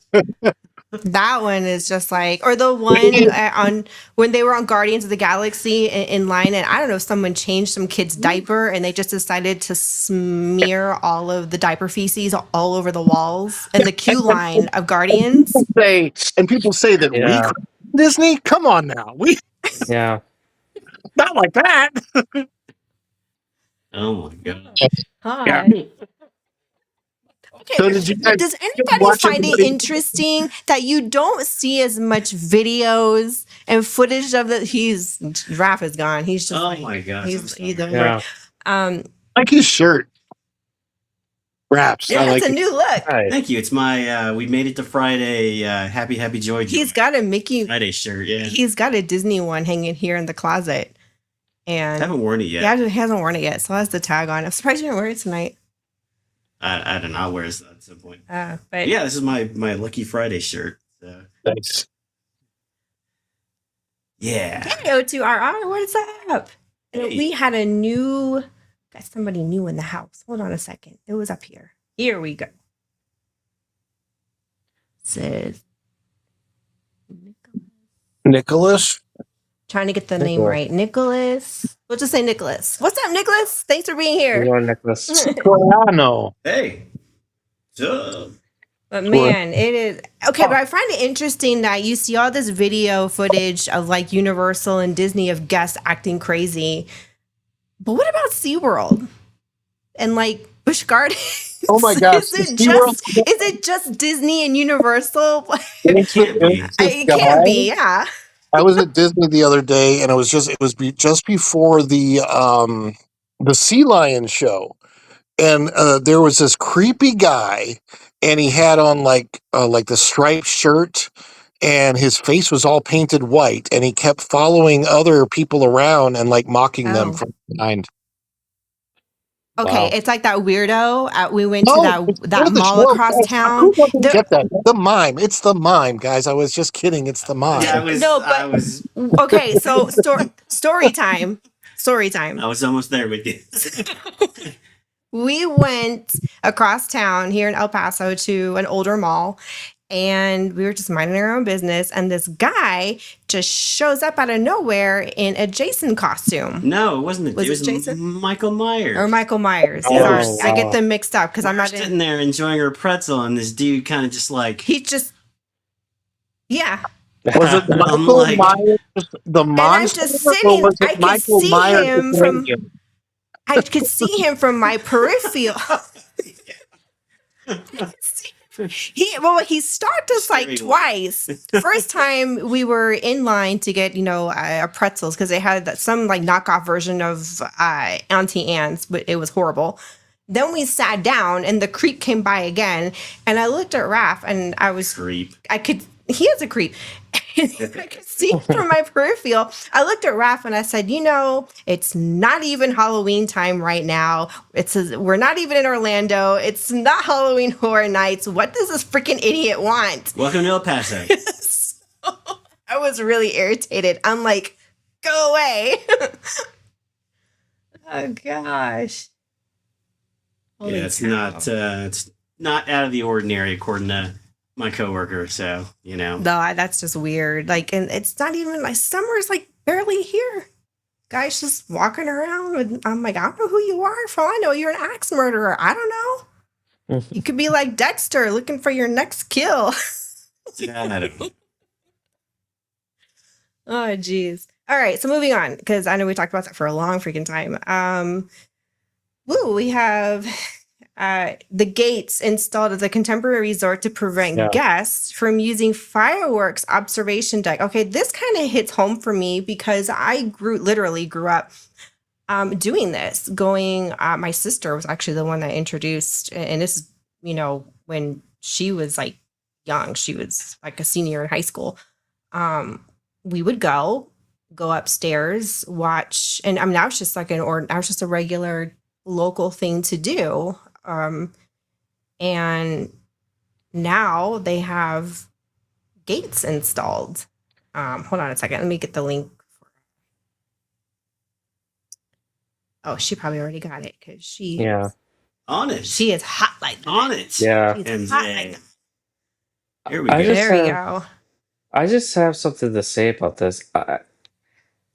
That one is just like, or the one on when they were on Guardians of the Galaxy in line, and I don't know if someone changed some kid's diaper and they just decided to smear all of the diaper feces all over the walls and the queue line of Guardians. People say that we Disney. Come on now, not like that. Oh my God. Hi. Okay, So does anybody find it interesting that you don't see as much videos and footage of Raph is gone. He's just my God. Like his shirt. Wraps. Yeah, it's a new look. Thank you. It's my we made it to Friday. Happy Joy. He's got a Mickey Friday shirt. Yeah. He's got a Disney one hanging here in the closet. And I haven't worn it yet. Yeah, he hasn't worn it yet, so that's the tag on. I'm surprised you didn't wear it tonight. I don't know. I'll wear it at some point. But yeah, this is my Lucky Friday shirt. So. Thanks. Yeah. Hey, O2RR, what's up? Hey. We had got somebody new in the house. Hold on a second. It was up here. Here we go. Says Nicholas. Trying to get the name right. Nicholas. We'll just say Nicholas. What's up, Nicholas? Thanks for being here. Hello, Nicholas. Hey. But man, it is okay. But I find it interesting that you see all this video footage of like Universal and Disney of guests acting crazy. But what about SeaWorld and like Busch Gardens Oh my gosh, the SeaWorld. Is it just Disney and Universal? It can't be. It can be, yeah. I was at Disney the other day, and it was just before the Sea Lion show, and there was this creepy guy, and he had on like the striped shirt, and his face was all painted white, and he kept following other people around and like mocking them Oh. from behind. Okay, Wow. it's like that weirdo. We went to No, it's that part of the mall show. across town. Who doesn't get that? The mime. It's the mime, guys. I was just kidding. It's the mime. Yeah, I was Okay, so story time. Story time. I was almost there with you. We went across town here in El Paso to an older mall, and we were just minding our own business, and this guy just shows up out of nowhere in a Jason costume. No, it wasn't. Was It was it Jason? Michael Myers. Or Michael Myers. Oh, Sorry, wow. I get them mixed up because I'm We're not sitting there enjoying her pretzel, and this dude kind of just like He just, yeah. Was it I'm Michael like- Myers, the And I'm monster, just or sitting. was I it could Michael see Myers? him the from. comedian? I could see him from my peripheral. He stopped us like Scary twice. First time we were in line to get pretzels because they had some like knockoff version of Auntie Anne's, but it was horrible. Then we sat down and the creep came by again, and I looked at Raph and creep. he is a creep. I could see from my peripheral. I looked at Raph and I said, it's not even Halloween time right now. We're not even in Orlando. It's not Halloween Horror Nights. What does this freaking idiot want? Welcome to El Paso. So, I was really irritated. I'm like, go away. Oh gosh. Holy Yeah, it's cow. not out of the ordinary according to my coworker. So No, that's just weird. Like, and it's not even like summer's like barely here. Guys just walking around, and I'm like, I don't know who you are. For all I know, you're an axe murderer. I don't know. You could be like Dexter, looking for your next kill. yeah, I don't know. Oh, geez. All right, so moving on, because I know we talked about that for a long freaking time. We have the gates installed at the contemporary resort to prevent guests from using fireworks observation deck. Okay, this kind of hits home for me because I literally grew up doing this. My sister was actually the one that introduced, and this is, when she was like young, she was like a senior in high school. We would go upstairs, watch, and I mean, that was just like that was just a regular local thing to do. And now they have gates installed. Hold on a second. Let me get the link. Oh, she probably already got it because she on it. She is hot like that. On it. Yeah. She's hot like that. Here we go. There we go. I just have something to say about this. I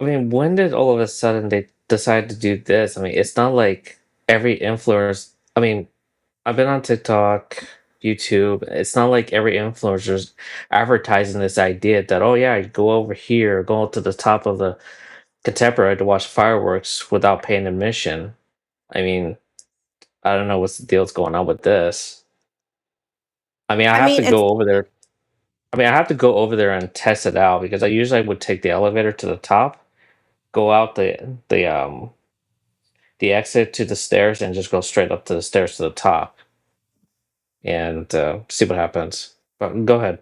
mean, when did all of a sudden they decide to do this? I mean, it's not like every influencer. I mean, I've been on TikTok, YouTube. It's not like every influencer's advertising this idea that, oh yeah, go over here, go to the top of the contemporary to watch fireworks without paying admission. I mean, I don't know what's the deal's going on with this. I mean, I have to go over there. I mean, I have to go over there and test it out because I usually would take the elevator to the top, go out the exit to the stairs, and just go straight up to the stairs to the top, and see what happens. But go ahead.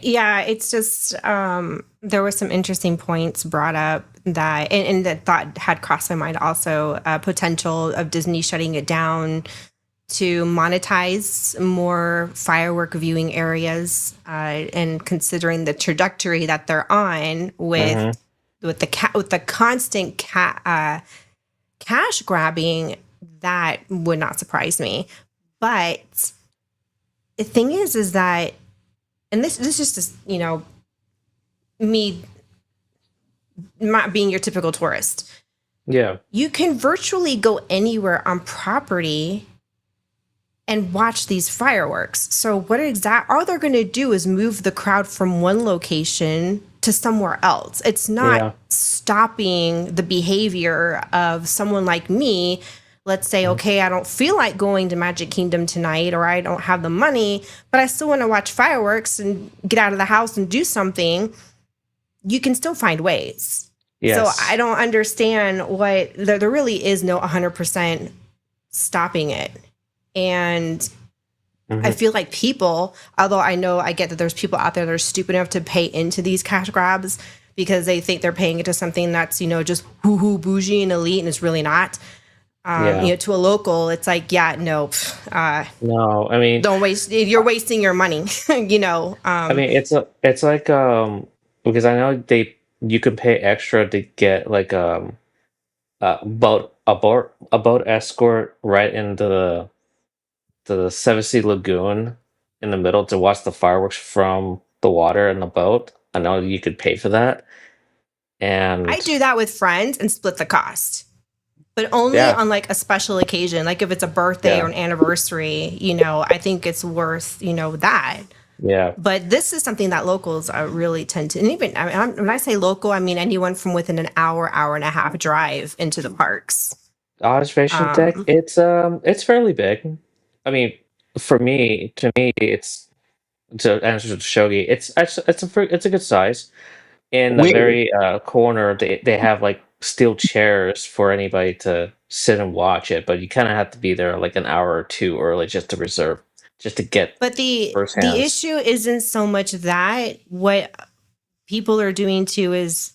Yeah, it's just there were some interesting points brought up that, and that thought had crossed my mind also, potential of Disney shutting it down to monetize more firework viewing areas, and considering the trajectory that they're on with the constant cash grabbing, that would not surprise me. But the thing is that, and this is just, me not being your typical tourist. Yeah. You can virtually go anywhere on property and watch these fireworks. So what all they're going to do is move the crowd from one location to somewhere else. It's not stopping the behavior of someone like me let's say, okay, I don't feel like going to Magic Kingdom tonight, or I don't have the money, but I still want to watch fireworks and get out of the house and do something, you can still find ways. So Yes. I don't understand what there really is no 100% stopping it. And I feel like people, although I get that there's people out there that are stupid enough to pay into these cash grabs because they think they're paying into something that's, just hoo-hoo bougie and elite, and it's really not. To a local, it's like, no, No, I mean, don't waste, you're wasting your money, I mean, it's like because I know you can pay extra to get like a boat escort right into the Seven Sea Lagoon in the middle to watch the fireworks from the water in the boat. I know you could pay for that, I and do that with friends and split the cost. But only yeah, on like a special occasion, like if it's a birthday or yeah, an anniversary, I think it's worth, that. yeah. But this is something that locals really tend to, and even when I say local, I mean anyone from within an hour and a half drive into the parks. Observation deck. Um, It's fairly big. I mean, to me, it's to answer to Shogi. It's a good size. In the Wait, very corner, they have like steel chairs for anybody to sit and watch it, but you kind of have to be there like an hour or two early just to get but first the hands. issue isn't so much that. What people are doing too is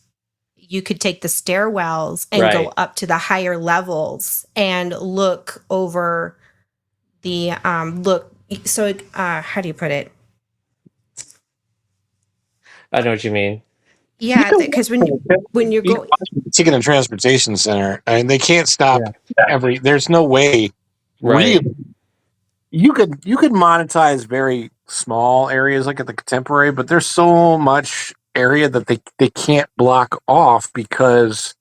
you could take the stairwells and go Right. up to the higher levels and look over the look. So how do you put it? I know what you mean. you Yeah, can because when you're you can going, watch the Ticket and Transportation Center. I mean, they can't stop Yeah. there's no way Right. really you could monetize very small areas like at the Contemporary, but there's so much area that they can't block off because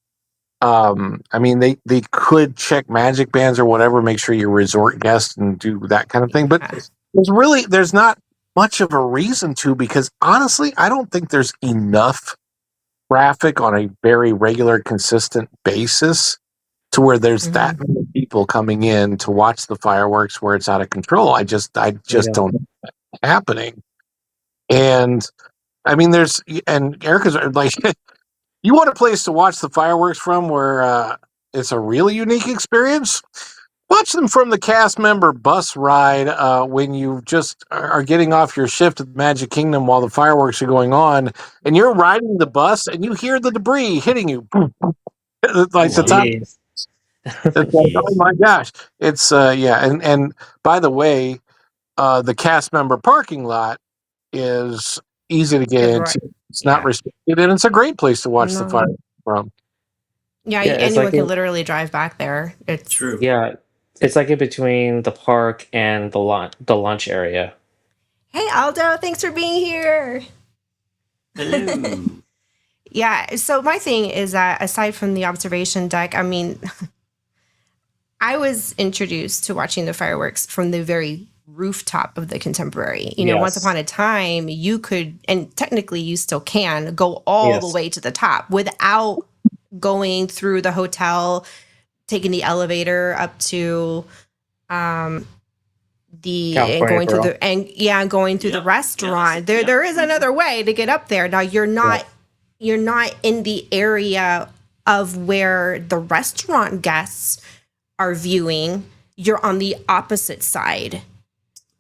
I mean they could check magic bands or whatever, make sure you're a resort guest and do that kind of thing. But yeah. there's not much of a reason to, because honestly, I don't think there's enough traffic on a very regular, consistent basis to where there's that Mhm. many people coming in to watch the fireworks where it's out of control. I just Yeah. don't see that happening. And I mean, and Erica's like, you want a place to watch the fireworks from where it's a really unique experience? Watch them from the cast member bus ride when you just are getting off your shift at the Magic Kingdom while the fireworks are going on, and you're riding the bus and you hear the debris hitting you. It's Oh like the wow. top. Jeez. It's like, oh Jeez. my gosh! It's yeah, and by the way, the cast member parking lot is easy to get It's right. into. It's not Yeah. restricted, and it's a great place to watch the fire No. from. Yeah. Yeah, it's Anyone like can in literally drive back there. It's True. yeah, it's like in between the park and the lunch area. Hey Aldo, thanks for being here. Hello. Yeah. So my thing is that aside from the observation deck, I mean, I was introduced to watching the fireworks from the very rooftop of the Contemporary. Once Yes. upon a time, you could, and technically you still can, go all the Yes. way to the top without going through the hotel, taking the elevator up to and California going through Grill. and going through the Yep. restaurant. Yes. There Yep. is another way to get up there. Now you're not in the area of where the restaurant guests are viewing. You're on the opposite side.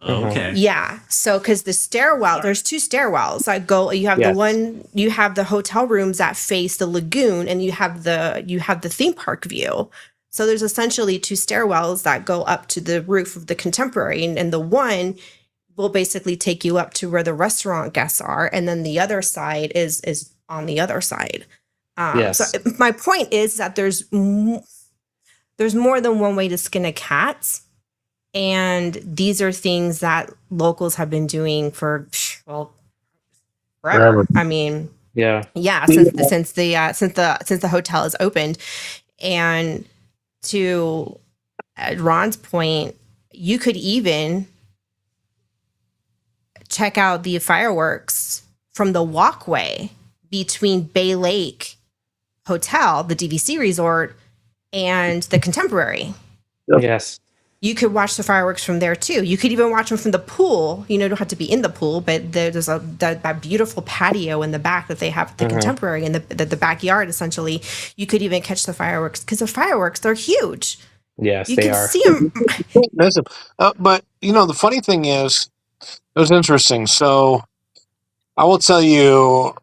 Oh, Mhm. okay. Yeah. So, because the stairwell, there's two stairwells that go. You have Yes. you have the hotel rooms that face the lagoon, and you have the theme park view. So there's essentially two stairwells that go up to the roof of the Contemporary, and the one will basically take you up to where the restaurant guests are, and then the other side is on the other side. So Yes. my point is that there's more than one way to skin a cat. And these are things that locals have been doing for, well, forever. Forever. I mean, Yeah. yeah, since the hotel is opened. And to Ron's point, you could even check out the fireworks from the walkway between Bay Lake Hotel, the DVC resort, and the Contemporary. Yes. You could watch the fireworks from there too. You could even watch them from the pool. You don't have to be in the pool, but there's that beautiful patio in the back that they have at the Contemporary in the backyard. Essentially, you could even catch the fireworks because the fireworks, they're huge. Yes, You they can are. see them. Miss 'em. But the funny thing is, it was interesting. So I will tell you,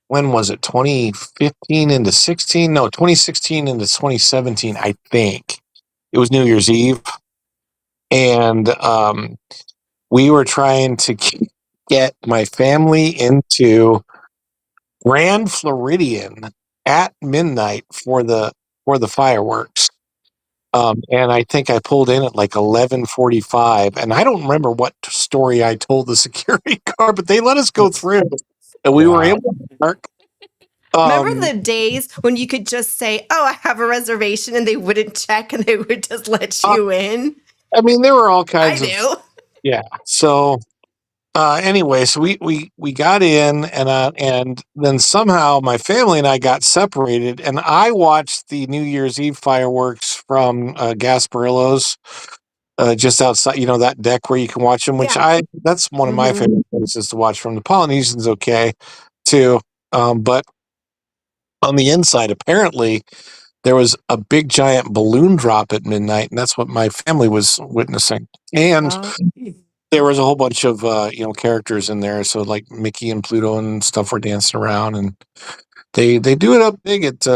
when was it? 2015 into 16? No, 2016 into 2017. I think it was New Year's Eve, and we were trying to get my family into Grand Floridian at midnight for the fireworks. And I think I pulled in at like 11:45, and I don't remember what story I told the security guard, but they let us go through, and we were Wow. able to park. Remember the days when you could just say, "Oh, I have a reservation," and they wouldn't check and they would just let you in? I mean, there were all I kinds of do. yeah. So anyway, so we got in, and then somehow my family and I got separated, and I watched the New Year's Eve fireworks from Gasparillo's, just outside, that deck where you can watch them. Which Yeah. that's one of my Mm-hmm. favorite places to watch from. The Polynesians, okay, too, but on the inside, apparently there was a big giant balloon drop at midnight, and that's what my family was witnessing. And Oh. there was a whole bunch of characters in there, so like Mickey and Pluto and stuff were dancing around, and they do it up big at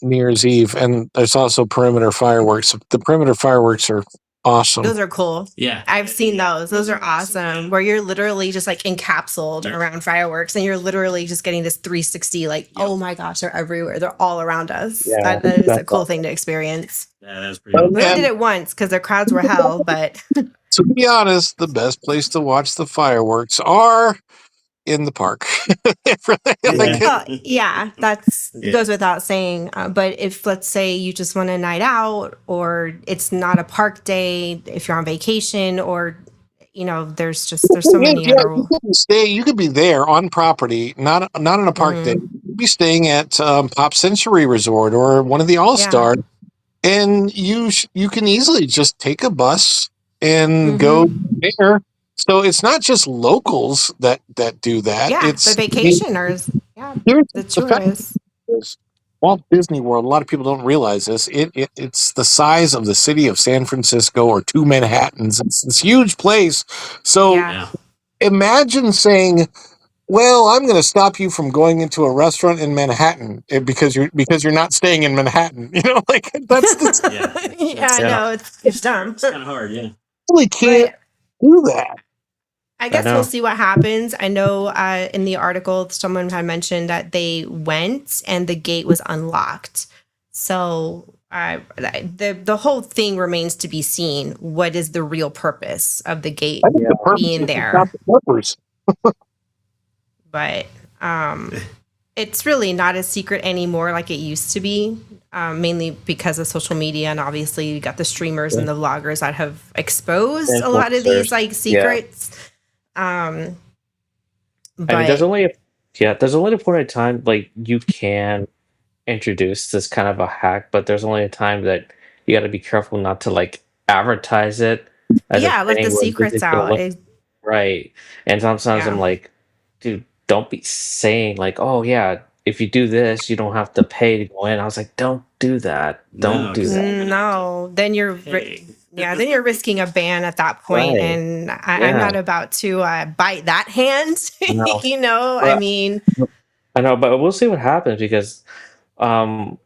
New Year's Eve. And there's also perimeter fireworks. The perimeter fireworks are awesome. Those are cool. Yeah. I've seen those. Those are awesome. Where you're literally just like encapsulated around fireworks, and you're literally just getting this 360. Like, oh my gosh, they're everywhere. They're all around us. Yeah, That is a that's cool thing to experience. Yeah, that's pretty And, We only did it once because the crowds were hell, but to be honest, the best place to watch the fireworks are in the park. yeah, that's goes without saying. But if let's say you just want a night out, or it's not a park day, if you're on vacation, or there's so many other. You could be there on property, not on a park day. You could be staying at Pop Century Resort or one of the All Star, and you can easily just take a bus and go there. So it's not just locals that do that. Yeah, It's the vacationers. Yeah, here's the the fact tourists. is, Walt Disney World. A lot of people don't realize this. It's the size of the city of San Francisco or two Manhattans. It's this huge place. So Yeah. imagine saying, "Well, I'm going to stop you from going into a restaurant in Manhattan because you're not staying in Manhattan." Like that's the I know it's dumb. It's kind of hard, yeah. really can't do that. I guess know. we'll see what happens. I know in the article someone had mentioned that they went and the gate was unlocked. So the whole thing remains to be seen. What is the real purpose of the gate I think the purpose being is to there? stop the flippers. But it's really not a secret anymore like it used to be, mainly because of social media. And obviously you got the streamers and the vloggers that have exposed a lot of these like secrets. I mean, But there's only a point in time like you can introduce this kind of a hack, but there's only a time that you got to be careful not to like advertise it as a yeah, let thing the where secrets it's gonna out. look right. And sometimes I'm Yeah. like, dude, don't be saying like, oh yeah, if you do this, you don't have to pay to go in. I was like, don't do that. Don't do that. No, then you're then you're risking a ban at that point, Right. and I'm Yeah. not about to bite that hand. No. I But- mean, I know, but we'll see what happens because when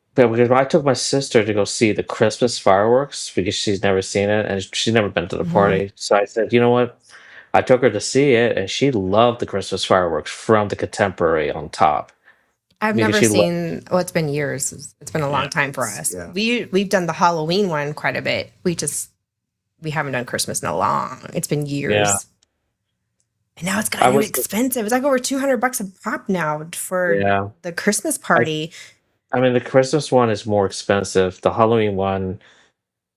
I took my sister to go see the Christmas fireworks because she's never seen it and she's never been to the party. So I said, you know what? I took her to see it and she loved the Christmas fireworks from the Contemporary on top. I've Because never she lo- seen. Oh, it's been years. It's been a long time for us. We've done the Halloween one quite a bit. We haven't done Christmas in a long. It's been years. Yeah. And now it's gotten was- expensive. It's like over $200 a pop now for Yeah. the Christmas party. I mean, the Christmas one is more expensive. The Halloween one,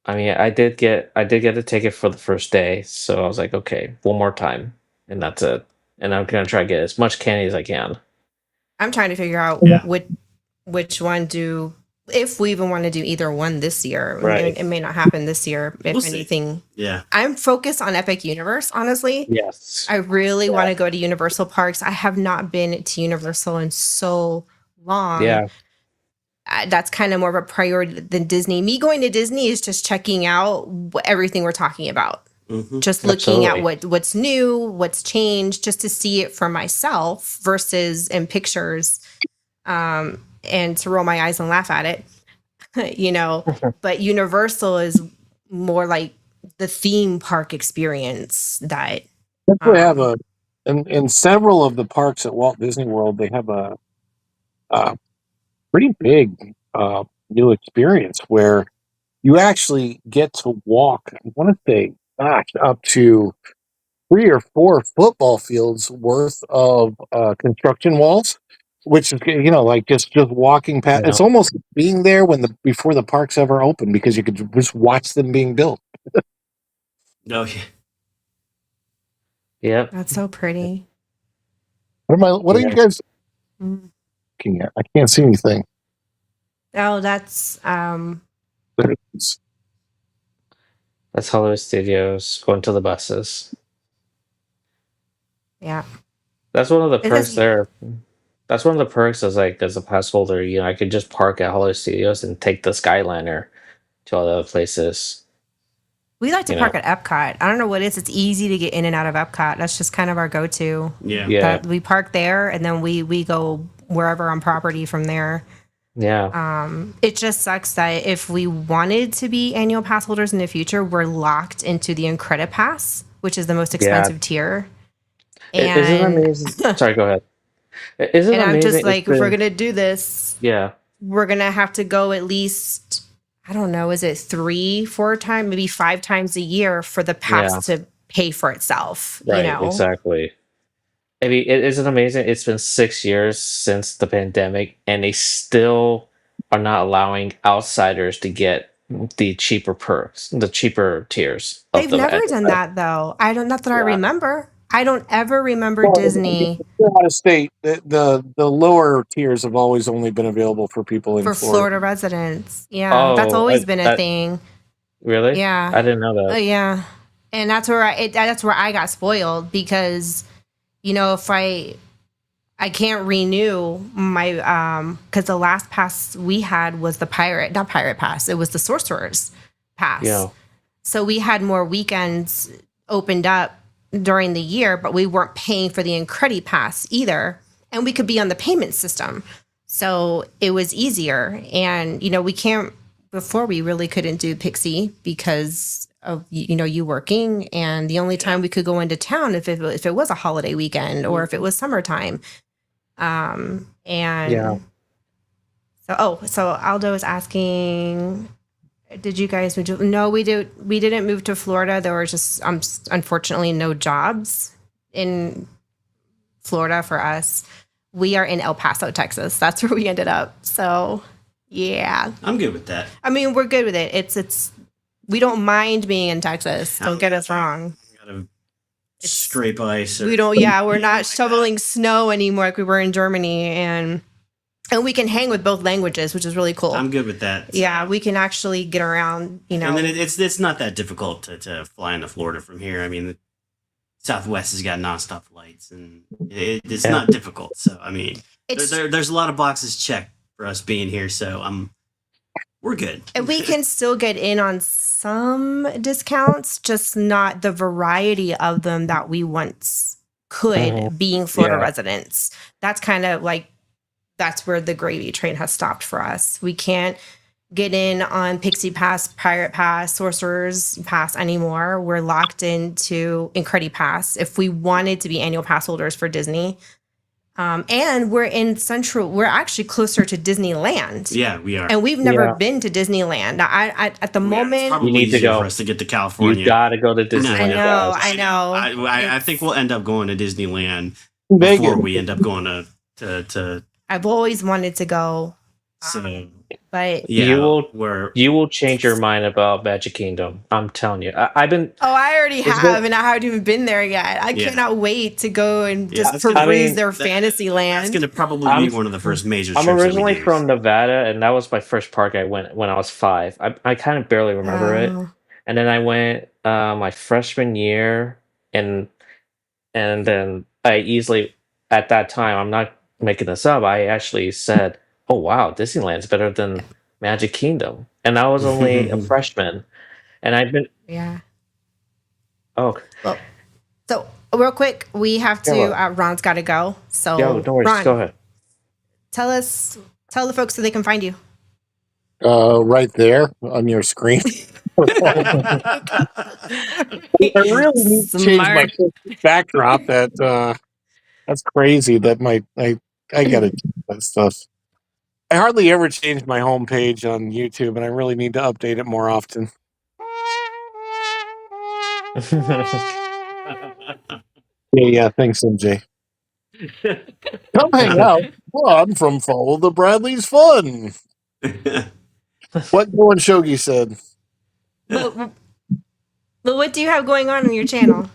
I mean, I did get a ticket for the first day, so I was like, okay, one more time, and that's it. And I'm gonna try to get as much candy as I can. I'm trying to figure out which one do if we even want to do either one this year. Right. It may not happen this year. If We'll see. anything, Yeah. I'm focused on Epic Universe, honestly. Yes. I really want to go to Universal parks. I have not been to Universal in so long. Yeah. That's kind of more of a priority than Disney. Me going to Disney is just checking out everything we're talking about. Mhm. Just looking Absolutely. at what's new, what's changed, just to see it for myself versus in pictures, and to roll my eyes and laugh at it, you know. But Universal is more like the theme park experience that. They have in several of the parks at Walt Disney World, they have a pretty big new experience where you actually get to walk. I want to say, gosh, up to 3 or 4 football fields worth of construction walls, which is like just walking past. Yeah. It's almost like being there before the parks ever open because you could just watch them being built. Oh yeah. Yep. That's so pretty. What are you Yeah. guys Mm. looking at? I can't see anything. Oh, that's There it is. That's Hollywood Studios going to the buses. yeah. That's one of the It perks is. there. That's one of the perks as a pass holder. I could just park at Hollywood Studios and take the Skyliner to all the other places. We like to You park know. at Epcot. I don't know what it is. It's easy to get in and out of Epcot. That's just kind of our go-to. Yeah. Yeah. That we park there and then we go wherever on property from there. Yeah. It just sucks that if we wanted to be annual pass holders in the future, we're locked into the Incredi Pass, which is the most expensive tier. Isn't it And amazing? Sorry, go ahead. Isn't it and I'm amazing? just like, if we're gonna do this, Yeah. we're gonna have to go at least, I don't know, is it 3-4 times, maybe 5 times a year for the pass to pay for itself? Right. You know, Exactly. I mean, it isn't amazing. It's been 6 years since the pandemic, and they still are not allowing outsiders to get the cheaper perks, the cheaper tiers. they've never done that though. Not that I remember. I don't ever remember Disney Out of state, the lower tiers have always only been available for people in for Florida. Florida residents. Yeah, that's always been a thing. Really? Yeah. I didn't know that. Yeah, and that's where I got spoiled because, if I can't renew my because the last pass we had was the not pirate pass. It was the sorcerer's pass. Yeah. So we had more weekends opened up during the year, but we weren't paying for the Incredi Pass either, and we could be on the payment system, so it was easier. And we can't. Before, we really couldn't do Pixie because of you working, and the only time we could go into town if it was a holiday weekend or if it was summertime. And Yeah. so Aldo is asking, did you guys move to? No, we didn't move to Florida. There were just unfortunately no jobs in Florida for us. We are in El Paso, Texas. That's where we ended up. So yeah, I'm good with that. I mean, we're good with it. It's we don't mind being in Texas. Don't get us wrong. Gotta scrape ice. We don't. Yeah, we're not shoveling snow anymore like we were in Germany, and we can hang with both languages, which is really cool. I'm good with that. Yeah, we can actually get around. And then it's not that difficult to fly into Florida from here. I mean, the Southwest has got nonstop flights, and it's not difficult. So I mean, there's a lot of boxes checked for us being here. So we're good. And we can still get in on some discounts, just not the variety of them that we once could, being Florida residents. That's kind of like, that's where the gravy train has stopped for us. We can't get in on Pixie Pass, Pirate Pass, Sorcerer's Pass anymore. We're locked into Incredi Pass if we wanted to be annual pass holders for Disney. And we're we're actually closer to Disneyland. Yeah, we are. And we've never been to Disneyland. Now, I at the moment, you need to go for us to get to California. You gotta go to Disneyland. I know. I think we'll end up going to Disneyland before we end up going to. I've always wanted to go So But yeah, you will change your mind about Magic Kingdom. I'm telling you. I've been. I already It's have, been- and I haven't even been there yet. I Yeah. cannot wait to go and Yeah, just that's gonna- peruse I mean, their fantasy land. That's going to probably be one of the first major I'm trips that we originally do. from Nevada, and that was my first park I went when I was 5. I kind of barely remember it, Oh. and then I went my freshman year, and then I easily at that time, I'm not making this up. I actually said, "Oh wow, Disneyland's better than Magic Kingdom," and I was only a freshman, and I've been Yeah. oh Well, so real quick, we have to. Yeah, Ron's got to go. So no worries, Ron, go ahead. tell the folks so they can find you. Right there on your screen. I really need to change my backdrop. That's crazy. I gotta do that stuff. I hardly ever change my homepage on YouTube, and I really need to update it more often. Yeah. Thanks, MJ. Come hang out. Ron from Follow the Bradley's Fun. What Joe and Shogi said. But what do you have going on your channel?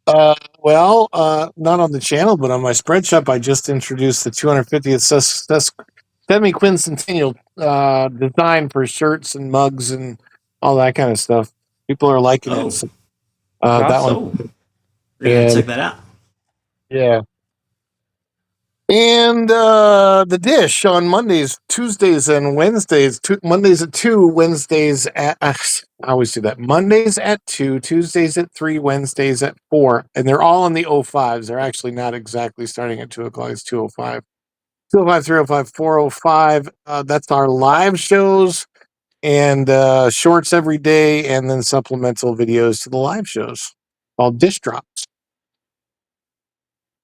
Well, not on the channel, but on my spread shop, I just introduced the 250th semi-quincentennial design for shirts and mugs and all that kind of stuff. People are liking it. So, that one. Yeah, check that out. Yeah. And the dish on Mondays, Tuesdays, and Wednesdays. Mondays at 2, Wednesdays at I always do that. Mondays at 2, Tuesdays at 3, Wednesdays at 4, and they're all in the 05s. They're actually not exactly starting at 2:00. It's 2:05, 2:05, 3:05, 4:05. That's our live shows and shorts every day, and then supplemental videos to the live shows called dish drops.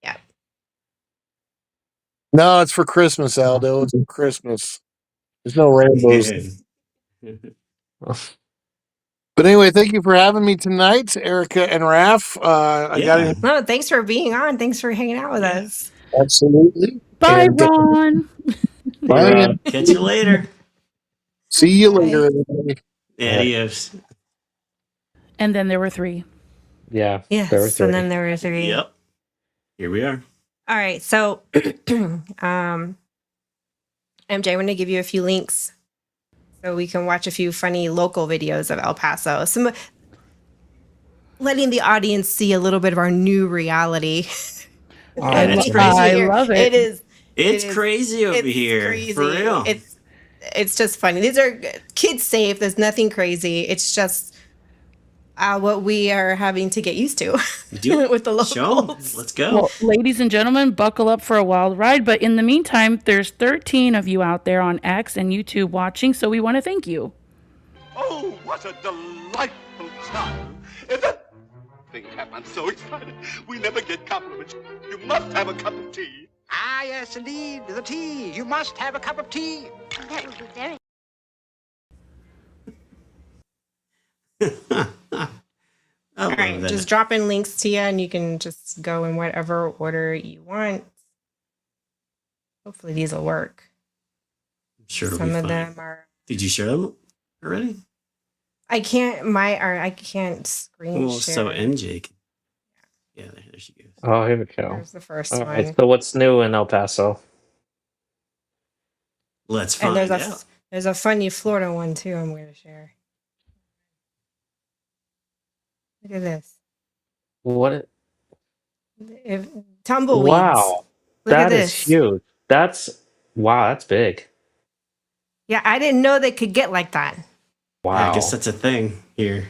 Yeah. No, it's for Christmas, Aldo. It's for Christmas. There's no rainbows. But anyway, thank you for having me tonight, Erica and Raph. No, thanks for being on. Thanks for hanging out with us. Absolutely. Bye, Ron. Bye. Catch you later. See you later, everybody. Adios. And then there were 3. Yeah. Yes, there were 3. and then there were 3. Yep. Here we are. All right, so MJ, I want to give you a few links so we can watch a few funny local videos of El Paso. Letting the audience see a little bit of our new reality. It's crazy. I love it. It's crazy over here. Crazy. For real. It's just funny. These are kids safe. There's nothing crazy. It's just what we are having to get used to with the locals. Show. Let's go. Well, ladies and gentlemen, buckle up for a wild ride. But in the meantime, there's 13 of you out there on X and YouTube watching, so we want to thank you. Oh, what a delightful time. Is that thing happened? I'm so excited. We never get compliments. You must have a cup of tea. Ah, yes, indeed. The tea. You must have a cup of tea. That would be very I love All right, that. just drop in links to you, and you can just go in whatever order you want. Hopefully, these will work. I'm sure it'll Some be of fine. them are. Did you share them already? I can't screen Well, share. so MJ. Yeah, there she goes. Oh, here we go. There's the first All one. right. So what's new in El Paso? Let's And find out. there's a funny Florida one too. I'm going to share. Look at this. What? Tumbleweeds. Wow, Look at that is this. huge. That's big. Yeah, I didn't know they could get like that. Wow. Yeah, I guess that's a thing here.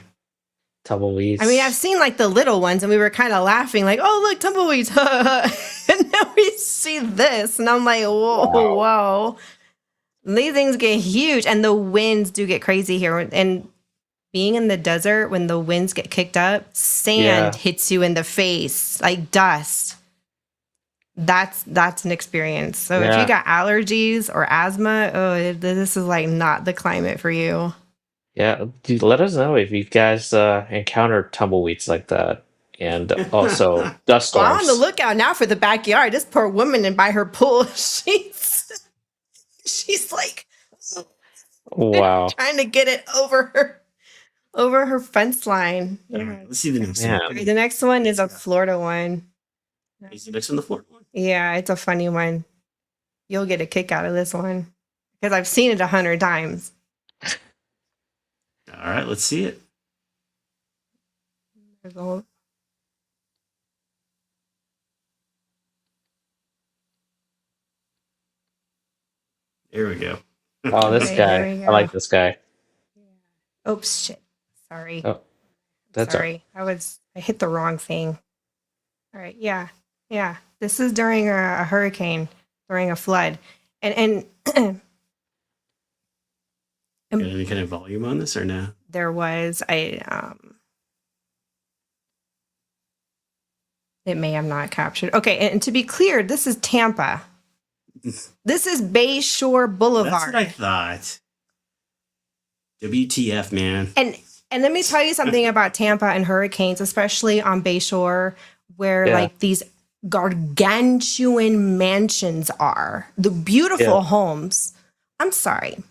Tumbleweeds. I mean, I've seen like the little ones, and we were kind of laughing, like, "Oh, look, tumbleweeds!" And then we see this, and I'm like, "Whoa, whoa!" These things get huge, and the winds do get crazy here. And being in the desert, when the winds get kicked up, sand hits you in the face like dust. That's an experience. So if you got allergies or asthma, this is like not the climate for you. Yeah, dude, let us know if you guys encounter tumbleweeds like that, and also dust Well, I'm storms. on the lookout now for the backyard. This poor woman in by her pool, she's She's like Wow. trying to get it over her fence line. All right, let's see the next Yeah. one. The next one is a Florida one. Is the next one the Florida one? Yeah, it's a funny one. You'll get a kick out of this one because I've seen it 100 times. All right, let's see it. There we go. Oh, this Okay, guy. there we I like go. this guy. Oops, shit. Sorry. Oh, that's Sorry. I hit the wrong thing. All right. Yeah. Yeah. This is during a hurricane, during a flood. And Got any kind of volume on this or no? there was it may have not captured. Okay, and to be clear, this is Tampa. This is Bay Shore Boulevard. That's what I thought. WTF, man. And let me tell you something about Tampa and hurricanes, especially on Bay Shore, where Yeah. like these gargantuan mansions are, the beautiful Yeah. homes. I'm sorry.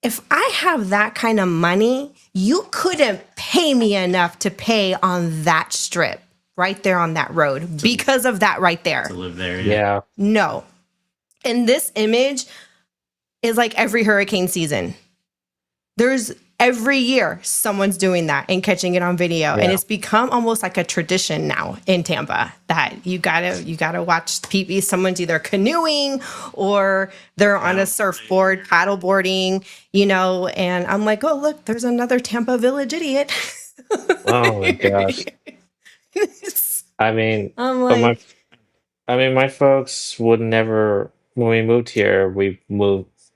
If I have that kind of money, you couldn't pay me enough to pay on that strip right there on that road because of that right there. To live there. Yeah. No. And this image is like every hurricane season. There's every year someone's doing that and catching it on video. And Yeah. it's become almost like a tradition now in Tampa that you gotta watch people. Someone's either canoeing or they're on a surfboard, paddleboarding, and I'm like, oh look, there's another Tampa Village idiot. Oh my gosh. I mean, I'm but like, my folks would never. When we moved here,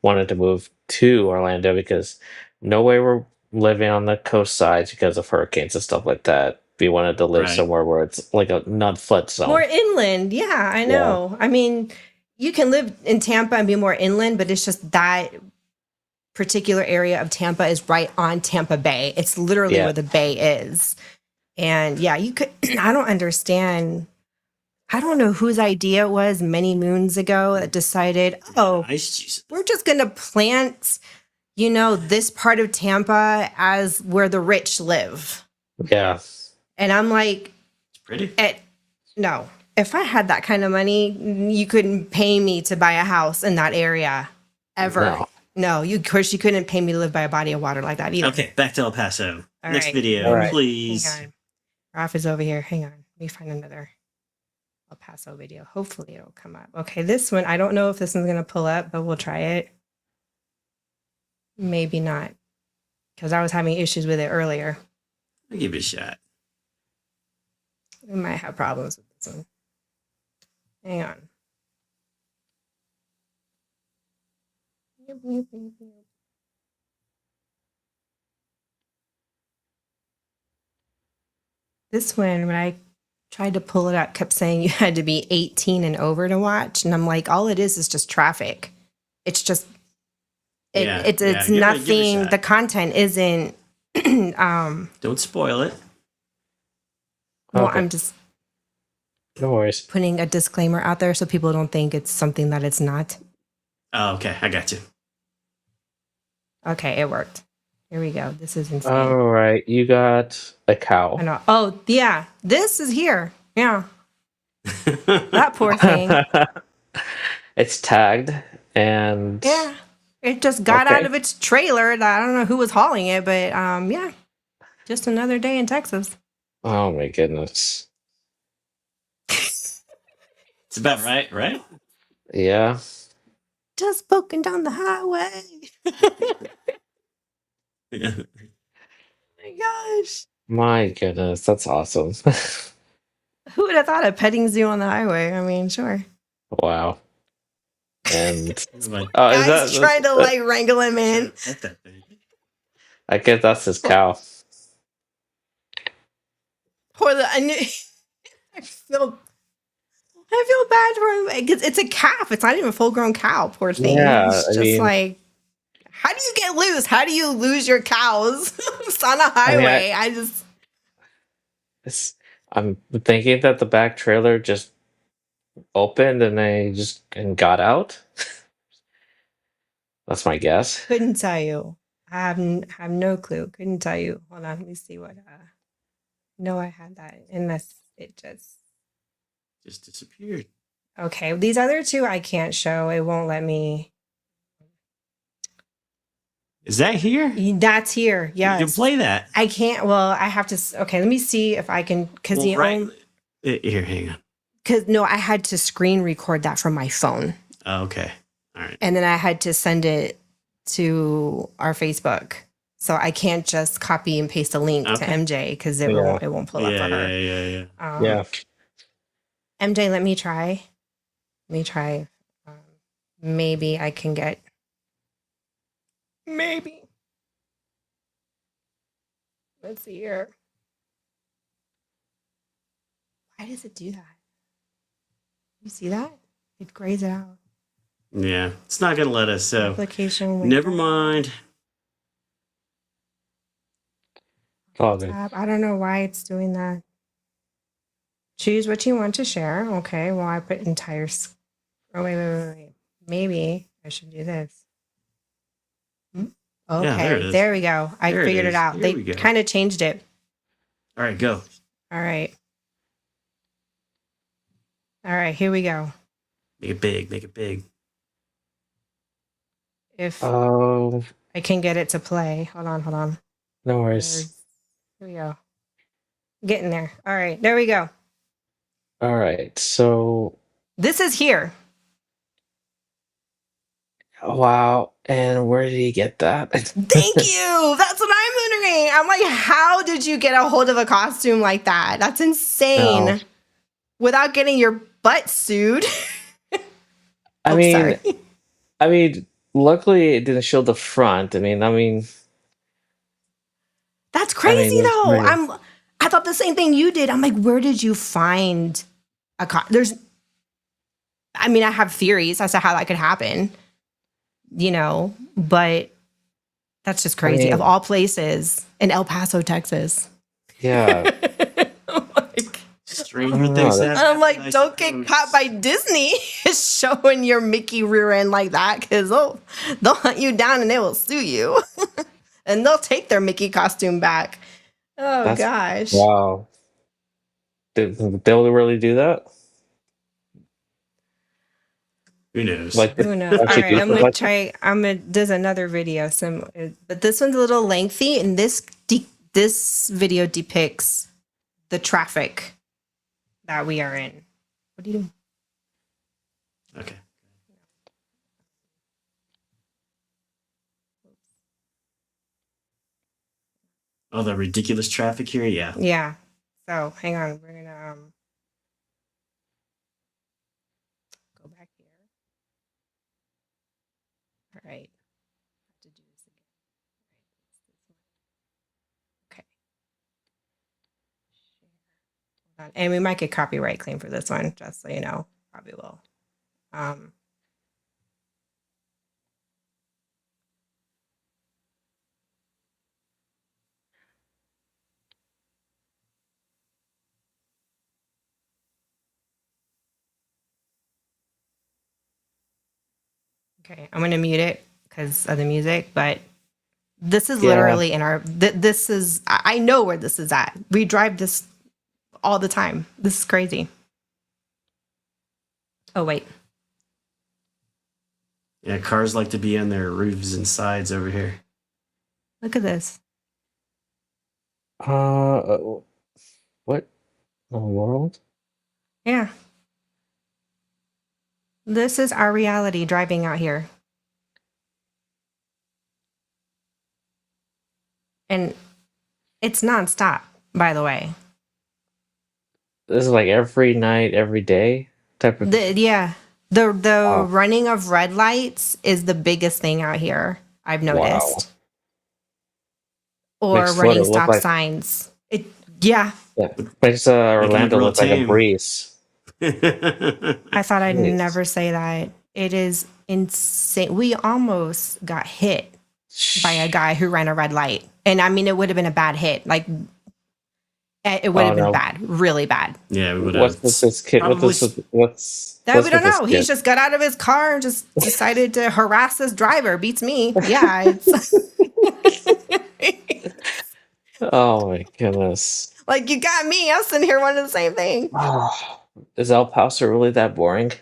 wanted to move to Orlando because no way we're living on the coast sides because of hurricanes and stuff like that. We wanted to live Right. somewhere where it's like a not flood zone. more inland. Yeah, I know. I mean, you can live in Tampa and be more inland, but it's just that particular area of Tampa is right on Tampa Bay. It's literally Yeah. where the bay is. And yeah, you could, I don't understand. I don't know whose idea it was many moons ago that decided, oh, Ice juice. we're just going to plant, this part of Tampa as where the rich live. Yeah. And I'm like, It's pretty. no, if I had that kind of money, you couldn't pay me to buy a house in that area ever. No, of course you couldn't pay me to live by a body of water like that either. Okay, back to El Paso. All Next right. video, All right. please. Hang on. Ralph is over here. Hang on. Let me find another El Paso video. Hopefully it'll come up. Okay, this one, I don't know if this one's going to pull up, but we'll try it. Maybe not, because I was having issues with it earlier. I'll give it a shot. We might have problems with this one. Hang on. This one, when I tried to pull it up, kept saying you had to be 18 and over to watch. And I'm like, all it is just traffic. It's just, it's give it a nothing. shot. The content isn't, Don't spoil it. well, Okay. I'm just No worries. putting a disclaimer out there so people don't think it's something that it's not. Oh, okay, I got you. Okay, it worked. Here we go. This is insane. All right. You got a cow. I know. Oh, yeah. This is here. Yeah. That poor thing. It's tagged and Yeah. It just got out Okay. of its trailer. I don't know who was hauling it, but yeah. Just another day in Texas. oh my goodness. It's about right? Yeah. Just poking down the highway. Yeah. My gosh. My goodness, that's awesome. Who would have thought a petting zoo on the highway? I mean, sure. Wow. And Like, oh, is Guys that trying to like wrangle him in. pet that thing. I guess that's his cow. Poor the I feel bad for him. It's a calf. It's not even a full grown cow. Poor thing. Yeah, It's I just mean- like, how do you get loose? How do you lose your cows? It's on a highway. I'm thinking that the back trailer just opened and they just got out. That's my guess. Couldn't tell you. I have no clue. Couldn't tell you. Hold on, let me see what. No, I had that, unless it just disappeared. Okay. These other two I can't show. It won't let me. Is that here? That's here. Yes. You can play that. I can't. Well, I have to. Okay, let me see if I can. Because Well, right. Here, hang on. Because no, I had to screen record that from my phone. Oh, okay. All right. And then I had to send it to our Facebook. So I can't just copy and paste a link to MJ because it won't pull up for her. Yeah. MJ, let me try. Maybe I can get. Maybe. Let's see here. Why does it do that? You see that? It grays it out. Yeah. It's not going to let us. So Application. never mind. All good. I don't know why it's doing that. Choose what you want to share. Okay. Well, I put entire. Oh, wait. Maybe I should do this. Okay. Yeah, there we go. I figured it out. They kind of changed it. All right, go. All right. Here we go. Make it big. Make it big. If I can get it to play. Hold on. No worries. Here we go. Getting there. All right. There we go. All right. So. This is here. Wow. And where did he get that? Thank you. That's what I'm wondering. I'm like, how did you get a hold of a costume like that? That's insane. No. Without getting your butt sued. I mean, luckily it didn't show the front. I mean, that's crazy though. Right. I thought the same thing you did. I'm like, where did you find a I have theories as to how that could happen, but that's just crazy. Of all places, in El Paso, Texas. Yeah. Stranger things happen. I'm like, don't get caught by Disney showing your Mickey rear end like that, because they'll hunt you down and they will sue you. And they'll take their Mickey costume back. Oh, gosh. Wow. Did they really do that? Who knows? Who knows? All right, I'm gonna try. There's another video, but this one's a little lengthy, and this video depicts the traffic that we are in. What are you doing? Okay. Oh, the ridiculous traffic here? Yeah. Yeah. So hang on. We're gonna go back here. All right. Have to do this again. Okay. Hold on. And we might get copyright claim for this one, just so you know. Probably will. Okay, I'm gonna mute it because of the music, but this is literally in our. This is. I know where this is at. We drive this all the time. This is crazy. Oh wait. Yeah, cars like to be on their roofs and sides over here. Look at this. What in the world? Yeah. This is our reality driving out here. And it's nonstop, by the way. This is like every night, every day type of. The running of red lights is the biggest thing out here, I've noticed. Wow. Or Makes running stop signs. Makes Orlando look like a breeze. I thought I'd never say that. It is insane. We almost got hit by a guy who ran a red light. And it would have been a bad hit. Like, It would have been no. bad, really bad. Yeah, we would What's have. with this kid? Probably What's That we with don't this know. He's kid? just got out of his car and just decided to harass this driver. Beats me. Yeah, it's Oh my goodness. like you got me. I'm sitting here wanting the same thing. Oh, is El Paso really that boring?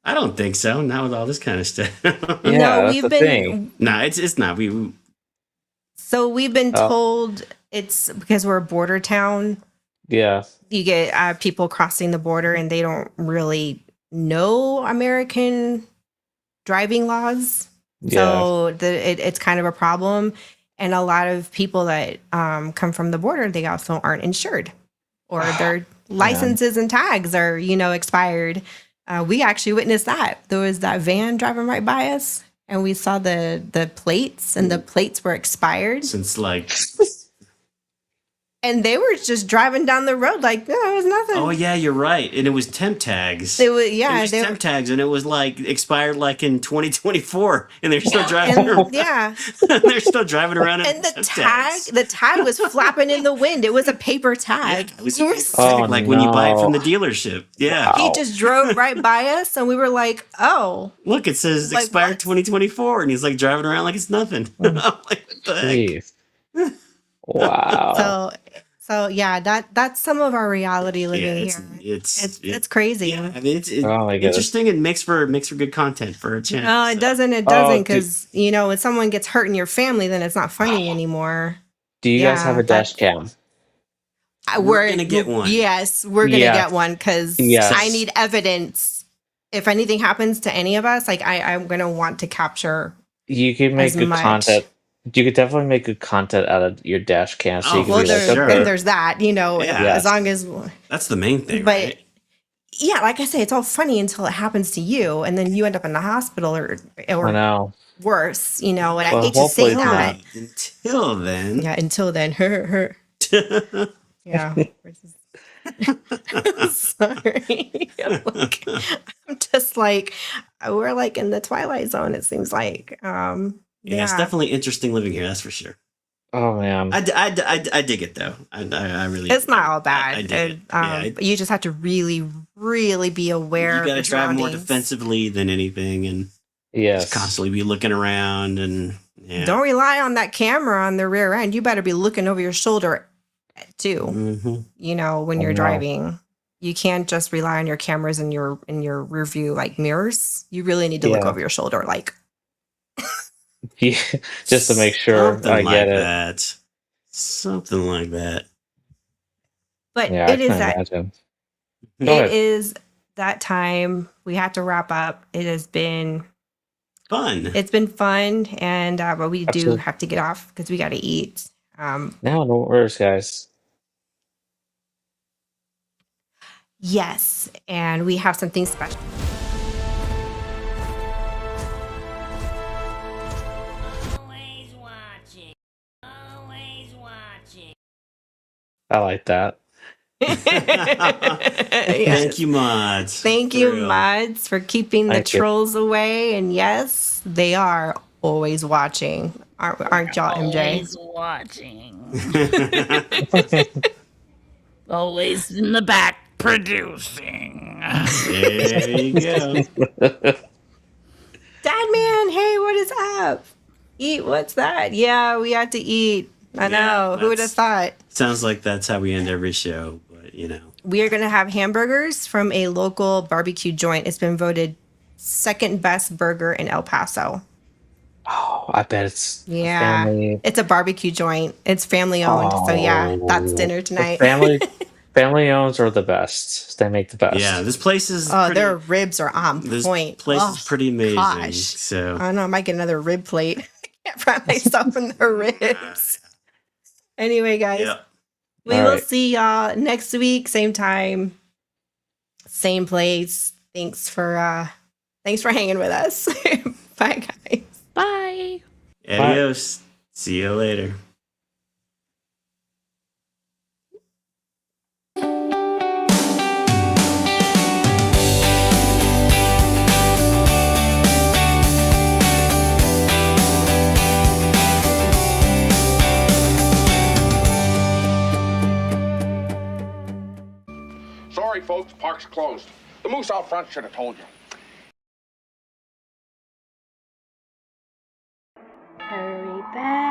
I don't think so. Not with all this kind of stuff. Yeah, No, that's we've the been thing. No, it's not. We we've been Oh. told it's because we're a border town. Yeah. You get people crossing the border and they don't really know American driving laws. So it's kind of a problem. And a lot of people that come from the border, they also aren't insured or their licenses and tags are, expired. We actually witnessed that. There was that van driving right by us and we saw the plates and the plates were expired. since like And they were just driving down the road like, no, it was nothing. oh yeah, you're right, and it was temp tags. They were, It was temp tags, and it was like expired like in 2024, and they're still driving. around. yeah. They're still driving around in And the temp tag, tags. the tag was flapping in the wind. It was a paper tag. It was We a were paper so- tag, like when you buy it from the dealership. Yeah, He just drove right by us, and we were like, "Oh, look, it says Like expired what? 2024, and he's like driving around like it's nothing. I'm like, what the heck? Jeez. Wow. so yeah, that's some of our reality Yeah, living it's here. It's crazy. yeah. I mean, it's Oh my goodness. interesting and makes for good content for a channel. No, it so. doesn't. It Oh, doesn't dude. because when someone gets hurt in your family, then it's not funny anymore. Do you guys Yeah, have a dash cam? We're gonna get one. Yes, we're gonna Yeah. get one because Yes. I need evidence. If anything happens to any of us, like I'm gonna want to capture. You can make As good much. content. You could definitely make good content out of your dash cam. So Oh, you can Well, be there's like, sure. okay. there's that, Yeah. as long as. That's the main thing, But right? yeah, like I say, it's all funny until it happens to you, and then you end up in the hospital or I know. worse, And I Well, hate to say hopefully it's that. Until then, Yeah, until then, yeah. Sorry. I'm just like we're like in the twilight zone. It seems like. yeah, it's definitely interesting living here. That's for sure. Oh man. I dig it though. I really. It's not all bad. I dig it. Yeah, But you just have to really, really be aware. you of got to the drive more surroundings. defensively than anything, and Yes. just constantly be looking around and yeah. Don't rely on that camera on the rear end. You better be looking over your shoulder too. Mhm. When Oh, you're no. driving, you can't just rely on your cameras in your rear view like mirrors. You really need to look Yeah. over your shoulder. Like, Yeah, just to make sure Something I like get it. that. Something like that. but Yeah, I it is can that imagine. Go it ahead. is that time. We have to wrap up. It's been fun, and but we do Absolutely. have to get off because we got to eat. No worries, guys. Yes, and we have something special. Always watching. Always watching. I like that. Thank you, mods. Thank For you, real. mods, for keeping the Thank you. trolls away. And yes, they are always watching. Aren't y'all, MJ? Always watching. Always in the back producing. There you go. Dad, man, hey, what is up? Eat, what's that? Yeah, we have to eat. I know. Who would have thought? Sounds like that's how we end every show, but We are going to have hamburgers from a local barbecue joint. It's been voted second best burger in El Paso. Oh, I bet it's Yeah. family. It's a barbecue joint. It's family owned. So yeah, that's dinner tonight. Family owns are the best. They make the best. yeah, this place is. Oh, pretty, their ribs are on this point. place Oh, is pretty amazing. gosh. So I don't know. I might get another rib plate. I can't find myself in the ribs. Anyway, guys, yeah. we All will right. see y'all next week, same time, same place. Thanks for hanging with us. Bye, guys. Bye. Adios. See you later. folks. Park's closed. The moose out front should have told you. Hurry back.